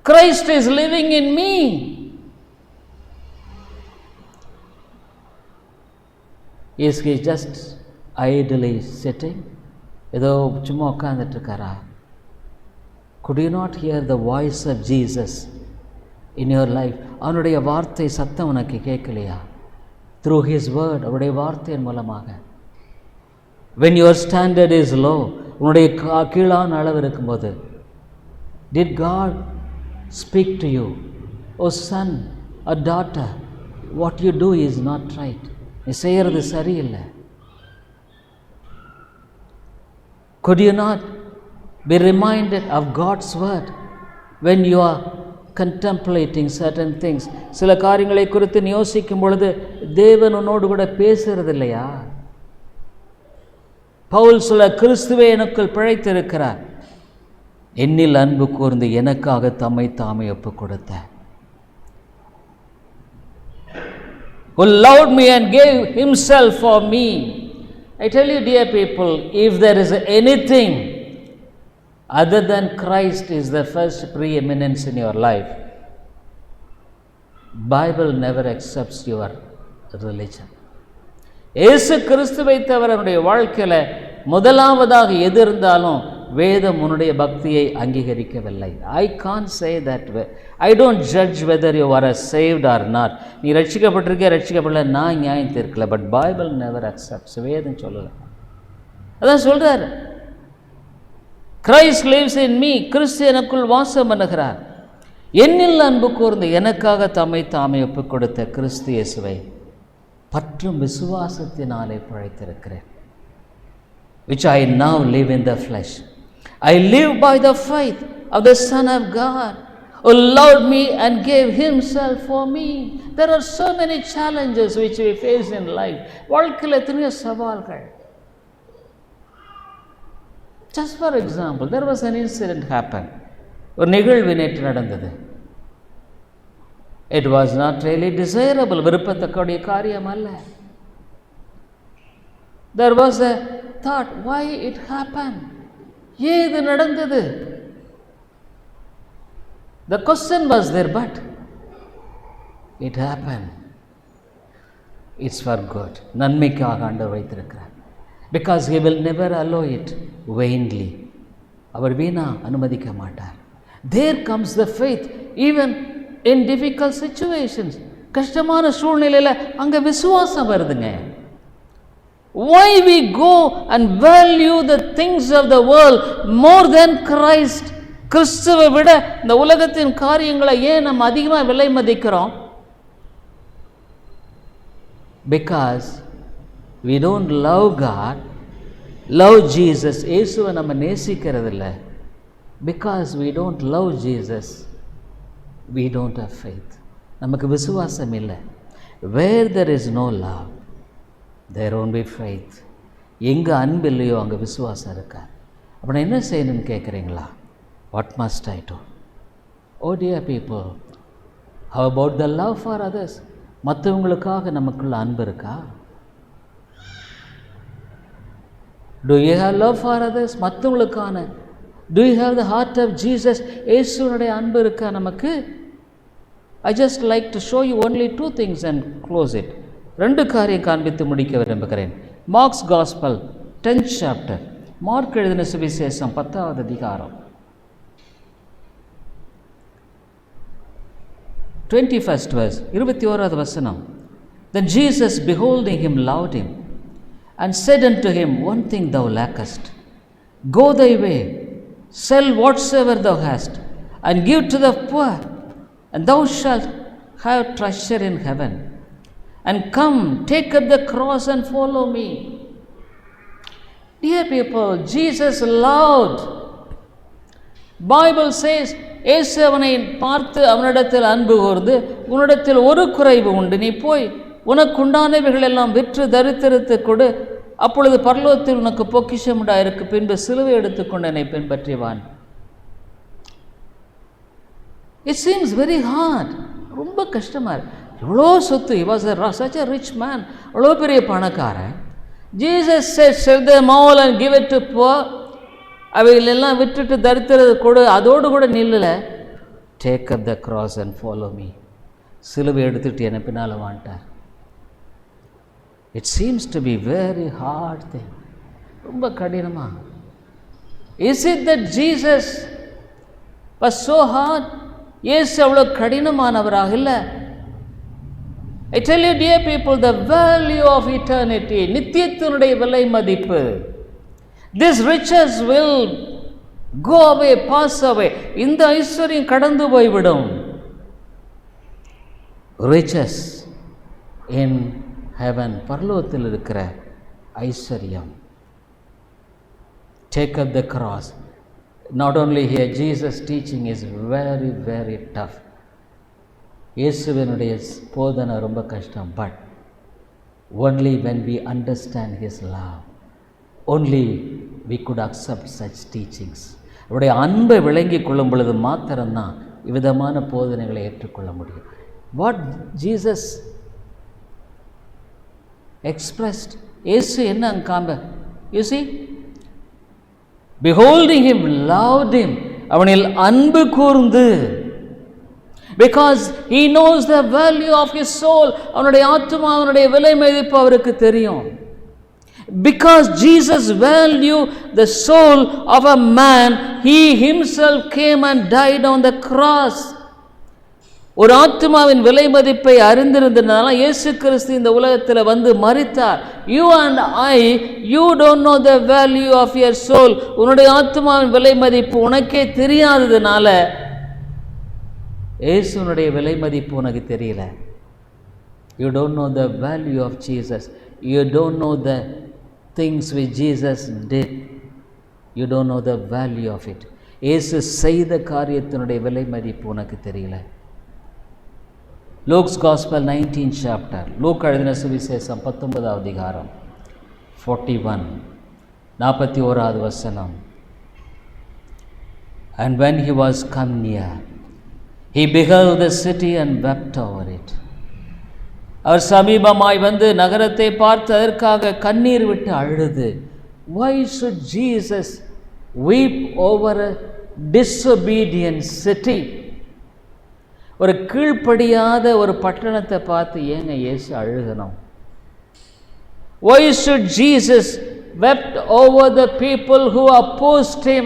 Christ is living in me. Is he just idly sitting? ஏதோ சும்மா உட்கார்ந்துட்டு இருக்காரா? Could you not hear the voice of Jesus in your life? அவனுடைய வார்த்தை சத்தம் உனக்கு கேட்கலையா? Through his word, அவருடைய வார்த்தையின் மூலமாக. When your standard is low, உன்னுடைய கீழான அளவு இருக்கும்போது, did God speak to you? Oh son or daughter, what you do is not right. நீ செய்கிறது சரியில்லை. Could you not be reminded of God's word when you are contemplating certain things? சில காரியங்களை குறித்து யோசிக்கும் பொழுது தேவன் உன்னோடு கூட பேசுறது இல்லையா? பவுல் சொல்ல, கிறிஸ்துவே எனக்குள் பிழைத்திருக்கிறார், என்னில் அன்பு கூர்ந்து எனக்காக தம்மை தாமே ஒப்புக் கொடுத்தார். Who loved me and gave himself for me. I tell you, dear people, if there is anything other than Christ is the first preeminence in your life, Bible never accepts your religion. இயேசு கிறிஸ்துவை தவிர உன்னுடைய வாழ்க்கையில் முதலாவதாக எது இருந்தாலும் வேதம் உன்னுடைய பக்தியை அங்கீகரிக்கவில்லை. I can't say that way. I don't judge whether you are saved or not. நீ ரட்சிக்கப்பட்டிருக்க ரட்சிக்கப்படல நான் நியாயம் தீர்க்கல. But Bible never accepts. வேதம் சொல்லலை. அதான் சொல்றார், கிரைஸ்ட் லிவ்ஸ் இன் மீ, கிறிஸ்து எனக்குள் வாசம் பண்ணுகிறார், என்னில் அன்பு கூர்ந்து எனக்காக தம்மை தாமே ஒப்புக் கொடுத்த கிறிஸ்து இயேசுவை பற்றும் விசுவாசத்தினாலே பிழைத்திருக்கிறேன். Which I now live in the flesh. I live by the faith of the Son of God who loved me and gave himself for me. There are so many challenges which we face in life. வாழ்க்கையில் எத்தனையோ சவால்கள். Just for example, there was an incident happened. ஒரு நிகழ்வு நேற்று நடந்தது. It was not really desirable. விருப்பத்தக்கூடிய காரியம் அல்ல. There was a thought, why it happened? ஏது நடந்தது? The question was there, but it happened. It's for good. நன்மைக்காக ஆண்டவர் வைத்திருக்கிறார். Because he will never allow it vainly. அவர் வீணா அனுமதிக்க மாட்டார். There comes the faith even in difficult situations. கஷ்டமான சூழ்நிலையில் அங்கே விசுவாசம் வருதுங்க. Why we go and value the things of the world more than Christ? கிறிஸ்துவை விட இந்த உலகத்தின் காரியங்களை ஏன் நம்ம அதிகமாக விலை மதிக்கிறோம்? Because we don't love God, love Jesus. இயேசுவை நம்ம நேசிக்கிறது இல்லை. Because we don't love Jesus, we don't have faith. நமக்கு விசுவாசம் இல்லை. Where there is no love, there won't be faith. எங்கே அன்பு இல்லையோ அங்கே விசுவாசம் இருக்கா. அப்போ நான் என்ன செய்யணும்னு கேட்குறீங்களா? What must I do? Oh dear people, how about the love for others? மற்றவங்களுக்காக நமக்குள்ள அன்பு இருக்கா? Do you have love for others? மற்றவங்களுக்கான Do you have the heart of Jesus? இயேசுவுடைய அன்பு இருக்கா நமக்கு? I just like to show you only two things and close it. ரெண்டு காரியம் காண்பித்து முடிக்க விரும்புகிறேன். Marks gospel 10th chapter, mark எழுதின சுவிசேஷம் 10வது அதிகாரம் 21st verse, 21வது வசனம். Then Jesus, beholding him, loved him and said unto him, one thing thou lackest. Go thy way, sell whatsoever thou hast, and give to the poor, and thou shalt have treasure in heaven. and come, take up the cross and follow me. Dear people, Jesus loved. Bible says, இயேசு அவனை பார்த்து அவனிடத்தில் அன்பு கூர்ந்து, உன்னிடத்தில் ஒரு குறைவு உண்டு, நீ போய் உனக்குண்டானவைகள் எல்லாம் விற்று தரித்திரத்து கொடு, அப்பொழுது பரலோகத்தில் உனக்கு பொக்கிஷம் உண்டாயிருக்கு, பின்பு சிலுவை எடுத்துக்கொண்டு என்னை பின்பற்றிவான். It seems very hard. ரொம்ப கஷ்டமாக இருக்கு. எவ்வளோ சொத்து, he was such a rich man, அவ்வளோ பெரிய பணக்காரன். Jesus said, sell them all and give it to poor. அவைகளெல்லாம் விட்டுட்டு தரித்திரது கொடு, அதோடு கூட நில்லல. Take up the cross and follow me. சிலுவை எடுத்துட்டு என்ன பின்னால் வாண்டார். It seems to be very hard thing. ரொம்ப கடினமா. Is it that Jesus was so hard? இயேசு அவ்வளோ கடினமானவராக இல்லை. I tell you, dear people, the value of eternity, நித்தியத்தினுடைய விலை மதிப்பு. This riches will go away, pass away. இந்த ஐஸ்வர்யம் கடந்து போய்விடும். Riches in heaven, பரலோகத்தில் இருக்கிற ஐஸ்வர்யம். Take up the cross. Not only here, Jesus' teaching is very, very tough. இயேசுவினுடைய போதனை ரொம்ப கஷ்டம். But only when we understand his love, only we could accept such teachings. அவருடைய அன்பை விளங்கி கொள்ளும் பொழுது மாத்திரம்தான் இவ்விதமான போதனைகளை ஏற்றுக்கொள்ள முடியும். What Jesus expressed, இயேசு என்ன காம்ப, you see, beholding him, loved him, அவனில் அன்பு கூர்ந்து, because he knows the value of his soul, அவனுடைய ஆத்துமா, அவனுடைய விலை மதிப்பு அவருக்கு தெரியும். Because Jesus valued the soul of a man, he himself came and died on the cross. ஒரு ஆத்துமாவின் விலை மதிப்பை அறிந்திருந்தனால இயேசு கிறிஸ்து இந்த உலகத்தில் வந்து மரித்தார். You and I, you don't know the value of your soul. உன்னுடைய ஆத்துமாவின் விலை மதிப்பு உனக்கே தெரியாததுனால இயேசுனுடைய விலை மதிப்பு உனக்கு தெரியல. You don't know the value of Jesus. You don't know the things which Jesus did. You don't know the value of it. இயேசு செய்த காரியத்தினுடைய விலை மதிப்பு உனக்கு தெரியல. Luke's Gospel 19th chapter, look எழுதின சுவிசேஷம் 19வது அதிகாரம் 41 41வது வசனம். And when he was come near, he beheld the city and wept over it. அவர் சமீபமாய் வந்து நகரத்தை பார்த்து அதற்காக கண்ணீர் விட்டு அழுது. Why should Jesus weep over a disobedient city? ஒரு கீழ்ப்படியாத ஒரு பட்டணத்தை பார்த்து ஏங்க இயேசு அழுகணும்? Why should Jesus wept over the people who opposed him?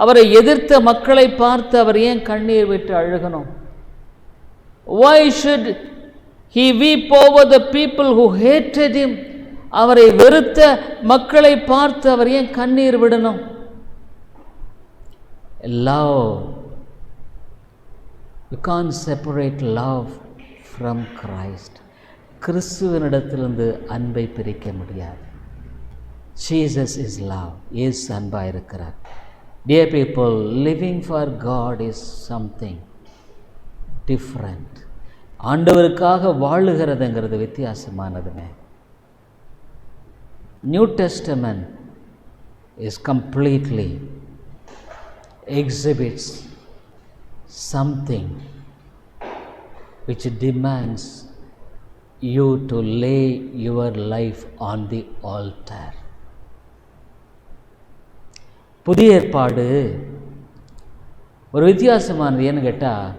அவரை எதிர்த்த மக்களை பார்த்து அவர் ஏன் கண்ணீர் விட்டு அழுகணும்? Why should he weep over the people who hated him? அவரை வெறுத்த மக்களை பார்த்து அவர் ஏன் கண்ணீர் விடணும்? Love. You can't separate love from Christ. கிறிஸ்துவனிடத்திலிருந்து அன்பை பிரிக்க முடியாது. Jesus is love. இயேசு அன்பாக இருக்கிறார். Dear people, living for God is something different. ஆண்டவருக்காக வாழுகிறதுங்கிறது வித்தியாசமானதுங்க. New Testament is completely exhibits something which demands you to lay your life on the altar. புதிய ஏற்பாடு ஒரு வித்தியாசமானது. ஏன்னு கேட்டால்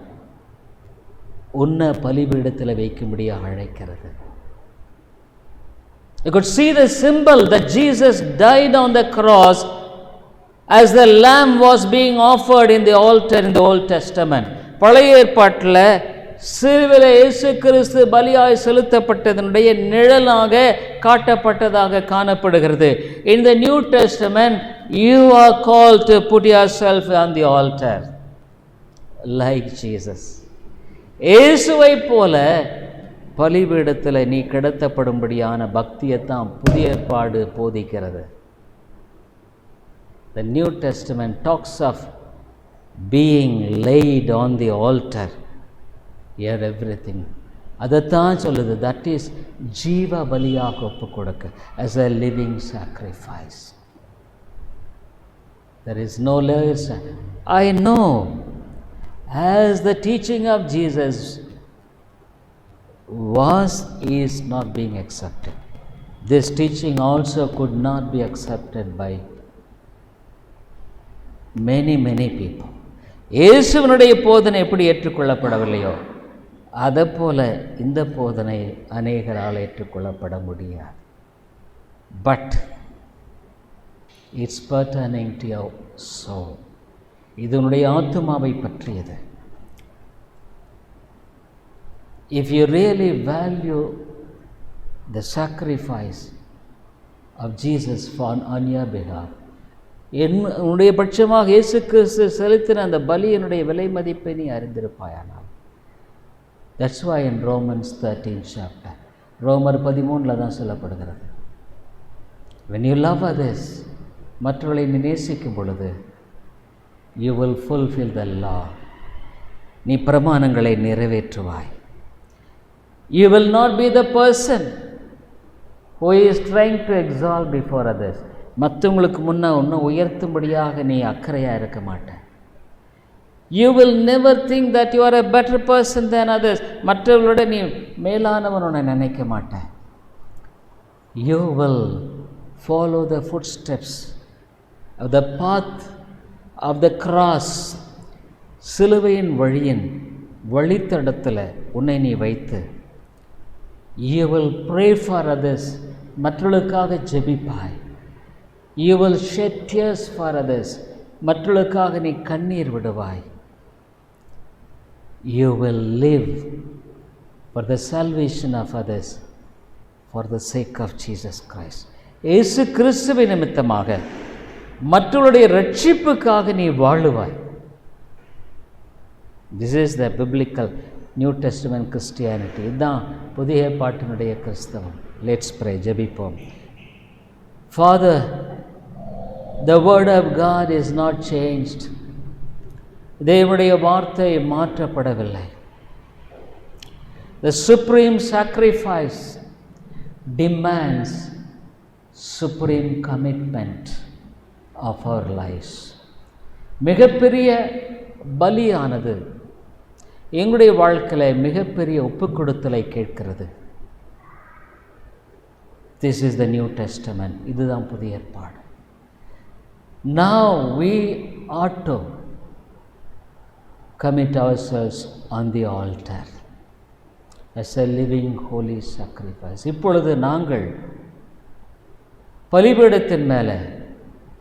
உன்னை பலிபீடத்தில் வைக்கும்படியாக அழைக்கிறது. You could see the symbol that Jesus died on the cross as the lamb was being offered in the altar in the Old Testament. பழைய ஏற்பாட்டில் சிலுவையில் இயேசு கிறிஸ்து பலியாய் செலுத்தப்பட்டதனுடைய நிழலாக காட்டப்பட்டதாக காணப்படுகிறது. In the New Testament, you are called to put yourself on the altar like Jesus. இயேசுவை போல பலிபீடத்தில் நீ கிடத்தப்படும்படியான பக்தியைத்தான் புதிய ஏற்பாடு போதிக்கிறது. The New Testament talks of being laid on the altar. Here everything. அதைத்தான் சொல்லுது. That is ஜீவ பலியாக ஒப்பு கொடுக்க, as a living sacrifice. There is no less. I know as the teaching of Jesus is not being accepted, this teaching also could not be accepted by many people. இயேசுவினுடைய போதனை எப்படி ஏற்றுக்கொள்ளப்படவில்லையோ அதைப்போல இந்த போதனை அநேகரால் ஏற்றுக்கொள்ளப்பட முடியாது. But it's pertaining to your soul. இதனுடைய ஆத்துமாவை பற்றியது. If you really value the sacrifice of Jesus on your behalf, என்னுடைய பட்சமாக இயேசு கிறிஸ்து செலுத்தின அந்த பலியினுடைய விலை மதிப்பை நீ அறிந்திருப்பாயானால். That's why in Romans 13 chapter, ரோமர் 13 தான் சொல்லப்படுகிறது, when you love others, மற்றவர்களை நீ நேசிக்கும் பொழுது, you will fulfill the law, நீ பிரமாணங்களை நிறைவேற்றுவாய். You will not be the person who is trying to exalt before others. மற்றவங்களுக்கு முன்னே ஒன்றும் உயர்த்தும்படியாக நீ அக்கறையாக இருக்க மாட்ட. You will never think that you are a better person than others. மற்றவர்களோட நீ மேலானவன் உன்னை நினைக்க மாட்ட. You will follow the footsteps of the path of the cross. சிலுவையின் வழியின் வழித்தடத்தில் உன்னை நீ வைத்து, you will pray for others, மற்றவர்களுக்காக ஜெபிப்பாய். You will shed tears for others, மற்றவர்களுக்காக நீ கண்ணீர் விடுவாய். You will live for the salvation of others for the sake of Jesus Christ. இயேசு கிறிஸ்துவின் நிமித்தமாக மற்றவருடைய ரட்சிப்புக்காக நீ வாழுவாய். This is the biblical New Testament Christianity. இதுதான் புதிய ஏற்பாட்டினுடைய கிறிஸ்தவம். Let's pray. ஜெபிப்போம். Father, the word of God is not changed. தேவனுடைய வார்த்தை மாற்றப்படவில்லை. The supreme sacrifice demands supreme commitment of our lives. மிகப்பெரிய பலியானது எங்களுடைய வாழ்க்கையில் மிகப்பெரிய ஒப்புக்கொடுத்தலை கேட்கிறது. This is the New Testament. இதுதான் புதிய ஏற்பாடு. Now we ought to commit ourselves on the altar as a living holy sacrifice. இப்பொழுது நாங்கள் பலிபீடத்தின் மேலே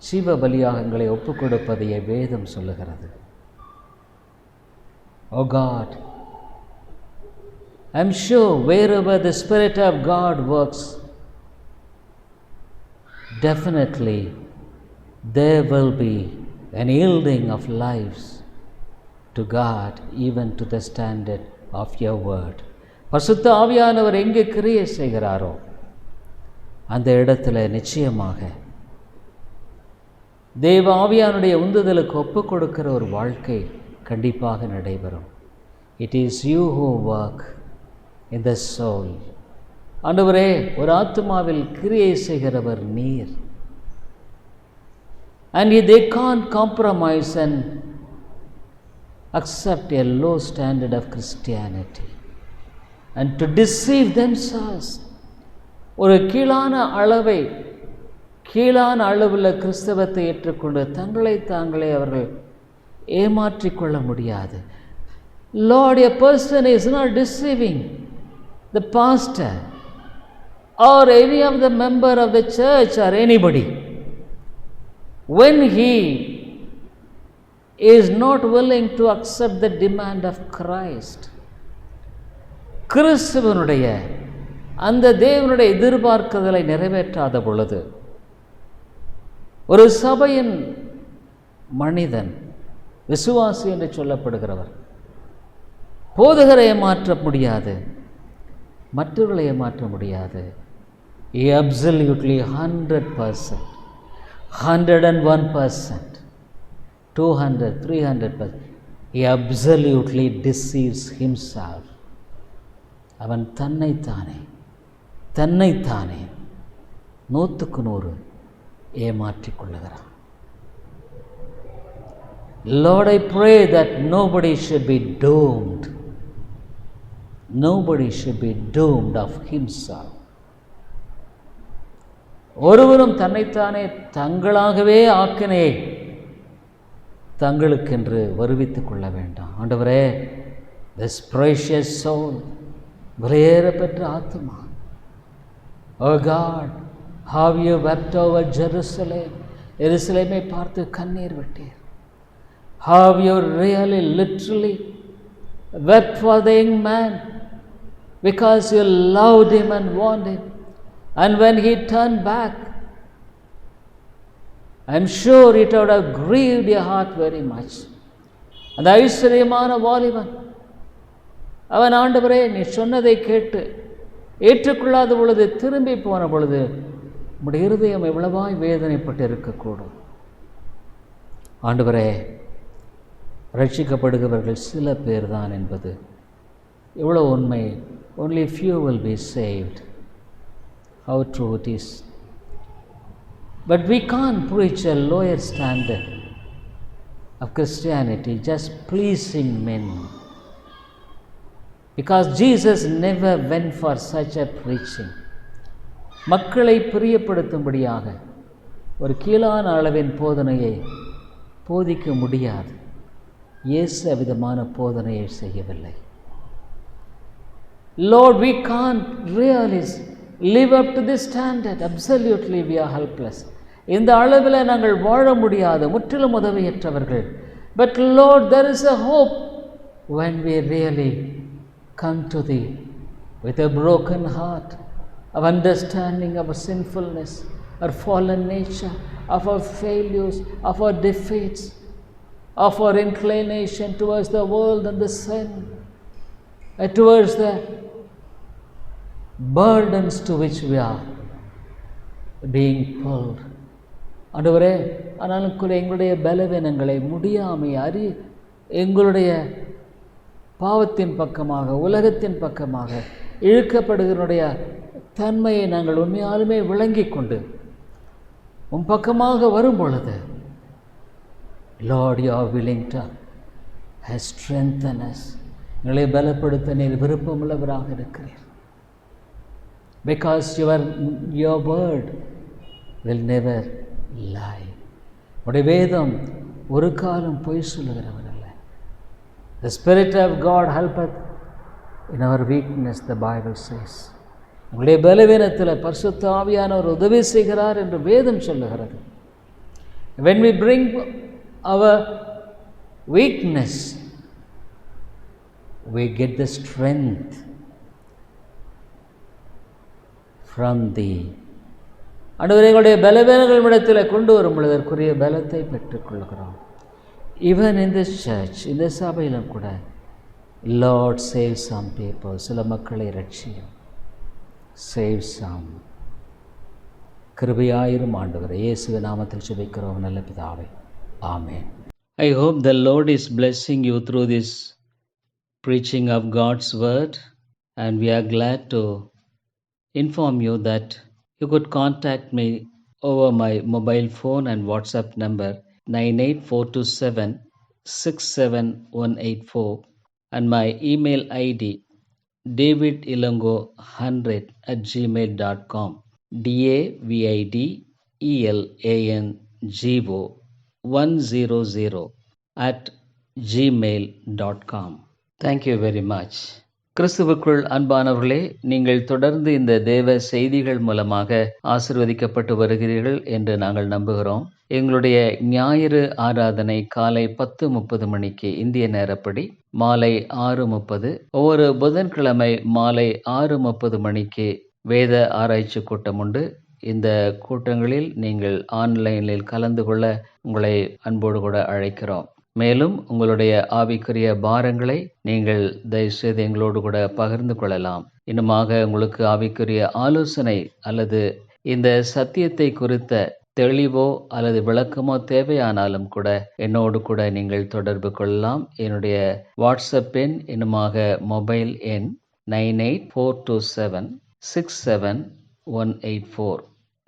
ஜீவ பலியாகங்களை ஒப்புக் கொடுப்பதையே வேதம் சொல்லுகிறது. Oh God, I'm sure wherever the Spirit of God works, definitely there will be an yielding of lives to God, even to the standard of your word. பரிசுத்த ஆவியானவர் எங்கே கிரியை செய்கிறாரோ அந்த இடத்துல நிச்சயமாக தேவ ஆவியானுடைய உந்துதலுக்கு ஒப்புக் கொடுக்கிற ஒரு வாழ்க்கை கண்டிப்பாக நடைபெறும். It is you who work in the soul. ஆண்டவரே, ஒரு ஆத்துமாவில் கிரியை செய்கிறவர் நீர். And they can't compromise and accept a low standard of Christianity and to deceive themselves. ஒரு கீழான அளவில் கிறிஸ்தவத்தை ஏற்றுக்கொண்டு தங்களை தாங்களே அவர்கள் ஏமாற்றிக்கொள்ள முடியாது. Lord, a person is not deceiving the pastor or any of the member of the church or anybody when he is not willing to accept the demand of Christ. கிறிஸ்துவனுடைய அந்த தேவனுடைய எதிர்பார்க்குதலை நிறைவேற்றாத பொழுது ஒரு சபையின் மனிதன், விசுவாசி என்று சொல்லப்படுகிறவர், போதகரை மாற்ற முடியாது. மற்றவர்களை ஏமாற்ற முடியாது. He absolutely 100%, 101%, 200, 300%. He absolutely deceives himself. அவன் தன்னைத்தானே 100% ஏமாற்றிக் கொள்ளுகிறான். Lord, I pray that nobody should be doomed. Nobody should be doomed of himself. ஒருவரும் தன்னைத்தானே தங்களாகவே ஆக்கினையை தங்களுக்கென்று வருவித்துக் கொள்ள வேண்டாம். ஆண்டவரே, this precious soul, விலையேற பெற்ற ஆத்துமா, oh God, how you wept over Jerusalem, எருசலேமை பார்த்து கண்ணீர் விட்டீர். How you really literally wept for the young man because you loved him and warned him. And when he turned back, I'm sure it would have grieved your heart very much. அந்த ஐஸ்வர்யமான வாலிபன் அவன், ஆண்டவரே, நீ சொன்னதை கேட்டு ஏற்றுக்கொள்ளாத பொழுது திரும்பி போன பொழுது உம்முடைய இருதயம் எவ்வளவாய் வேதனைப்பட்டு இருக்கக்கூடும். ஆண்டவரே, ரட்சிக்கப்படுகிறவர்கள் சில பேர் தான் என்பது எவ்வளோ உண்மை. only few will be saved. How true it is. But we can't preach a lower standard of Christianity, just pleasing men, because Jesus never went for such a preaching. மக்களை பிரியப்படுத்தும்படியாக ஒரு கீழான அளவின் போதனையை போதிக்க முடியாது. இயேசு அவ்விதமான போதனையை செய்யவில்லை. Lord, we can't really live up to this standard. Absolutely we are helpless. இந்த அளவில் நாங்கள் வாழ முடியாது, முற்றிலும் உதவியற்றவர்கள். But Lord, there is a hope when we really come to Thee with a broken heart of understanding our sinfulness, our fallen nature, of our failures, of our defeats, of our inclination towards the world and the sin, towards the burdens to which we are being pulled. ஆண்டவரே, ஆனாலும் கூட எங்களுடைய பலவீனங்களை, முடியாமை, எங்களுடைய பாவத்தின் பக்கமாக, உலகத்தின் பக்கமாக இழுக்கப்படுகிறனுடைய தன்மையை நாங்கள் உண்மையாலுமே விளங்கி கொண்டு உன் பக்கமாக வரும் பொழுது, Lord, you are willing to strengthen us. எங்களை பலப்படுத்த நீர் விருப்பமுள்ளவராக இருக்கிறீர். Because your word will never lie. உடைய வேதம் ஒரு காலம் பொய் சொல்லுகிறவர் அல்ல. The Spirit of God helpeth in our weakness, the Bible says. உங்களுடைய பலவீனத்தில் பரிசுத்த ஆவியானவர் உதவி செய்கிறார் என்று வேதம் சொல்லுகிறது. When we bring our weakness, we get the strength from Thee. ஆண்டவரே, எங்களுடைய பலவீனங்கள் இடத்தில் கொண்டு வரும் பொழுது அதற்குரிய பலத்தை பெற்றுக்கொள்கிறோம். Even in this church, இந்த சபையிலும் கூட, Lord, save some people. சில மக்களை ரட்சியும். Save some. கிருபையாயிரும் ஆண்டவரே, இயேசுவின் நாமத்தில் ஜெபிக்கிறோம் நல்ல பிதாவே. Amen. I hope the Lord is blessing you through this preaching of God's word, and we are glad to inform you that you could contact me over my mobile phone and WhatsApp number 98427-67184 and my email ID davidilongo100@gmail.com, davidilongo100@gmail.com. Thank you very much. கிறிஸ்துவுக்குள் அன்பானவர்களே, நீங்கள் தொடர்ந்து இந்த தேவ செய்திகள் மூலமாக ஆசீர்வதிக்கப்பட்டு வருகிறீர்கள் என்று நாங்கள் நம்புகிறோம். எங்களுடைய ஞாயிறு ஆராதனை காலை 10:30 மணிக்கு இந்திய நேரப்படி, மாலை 6:30, ஒவ்வொரு புதன்கிழமை மாலை 6:30 மணிக்கு வேத ஆராய்ச்சி கூட்டம் உண்டு. இந்த கூட்டங்களில் நீங்கள் ஆன்லைனில் கலந்து கொள்ள உங்களை அன்போடு கூட அழைக்கிறோம். மேலும் உங்களுடைய ஆவிக்குரிய பாரங்களை நீங்கள் தயவுசெய்து எங்களோடு கூட பகிர்ந்து கொள்ளலாம். இன்னுமாக உங்களுக்கு ஆவிக்குரிய ஆலோசனை அல்லது இந்த சத்தியத்தை குறித்த தெளிவோ அல்லது விளக்கமோ தேவையானாலும் கூட என்னோடு கூட நீங்கள் தொடர்பு கொள்ளலாம். என்னுடைய வாட்ஸ்அப் எண் இன்னுமாக மொபைல் எண் 9842767184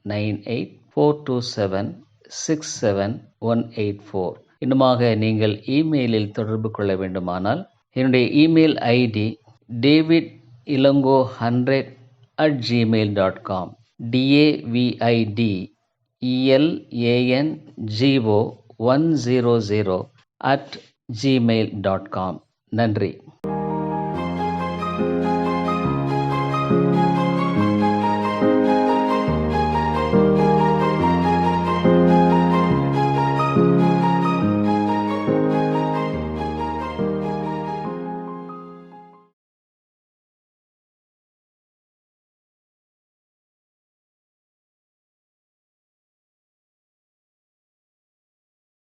9842767184. இன்னுமாக நீங்கள் இமெயிலில் தொடர்பு கொள்ள வேண்டுமானால் என்னுடைய இமெயில் ஐடி davidilongo100@gmail.com davidELANGO100@gmail.com. நன்றி.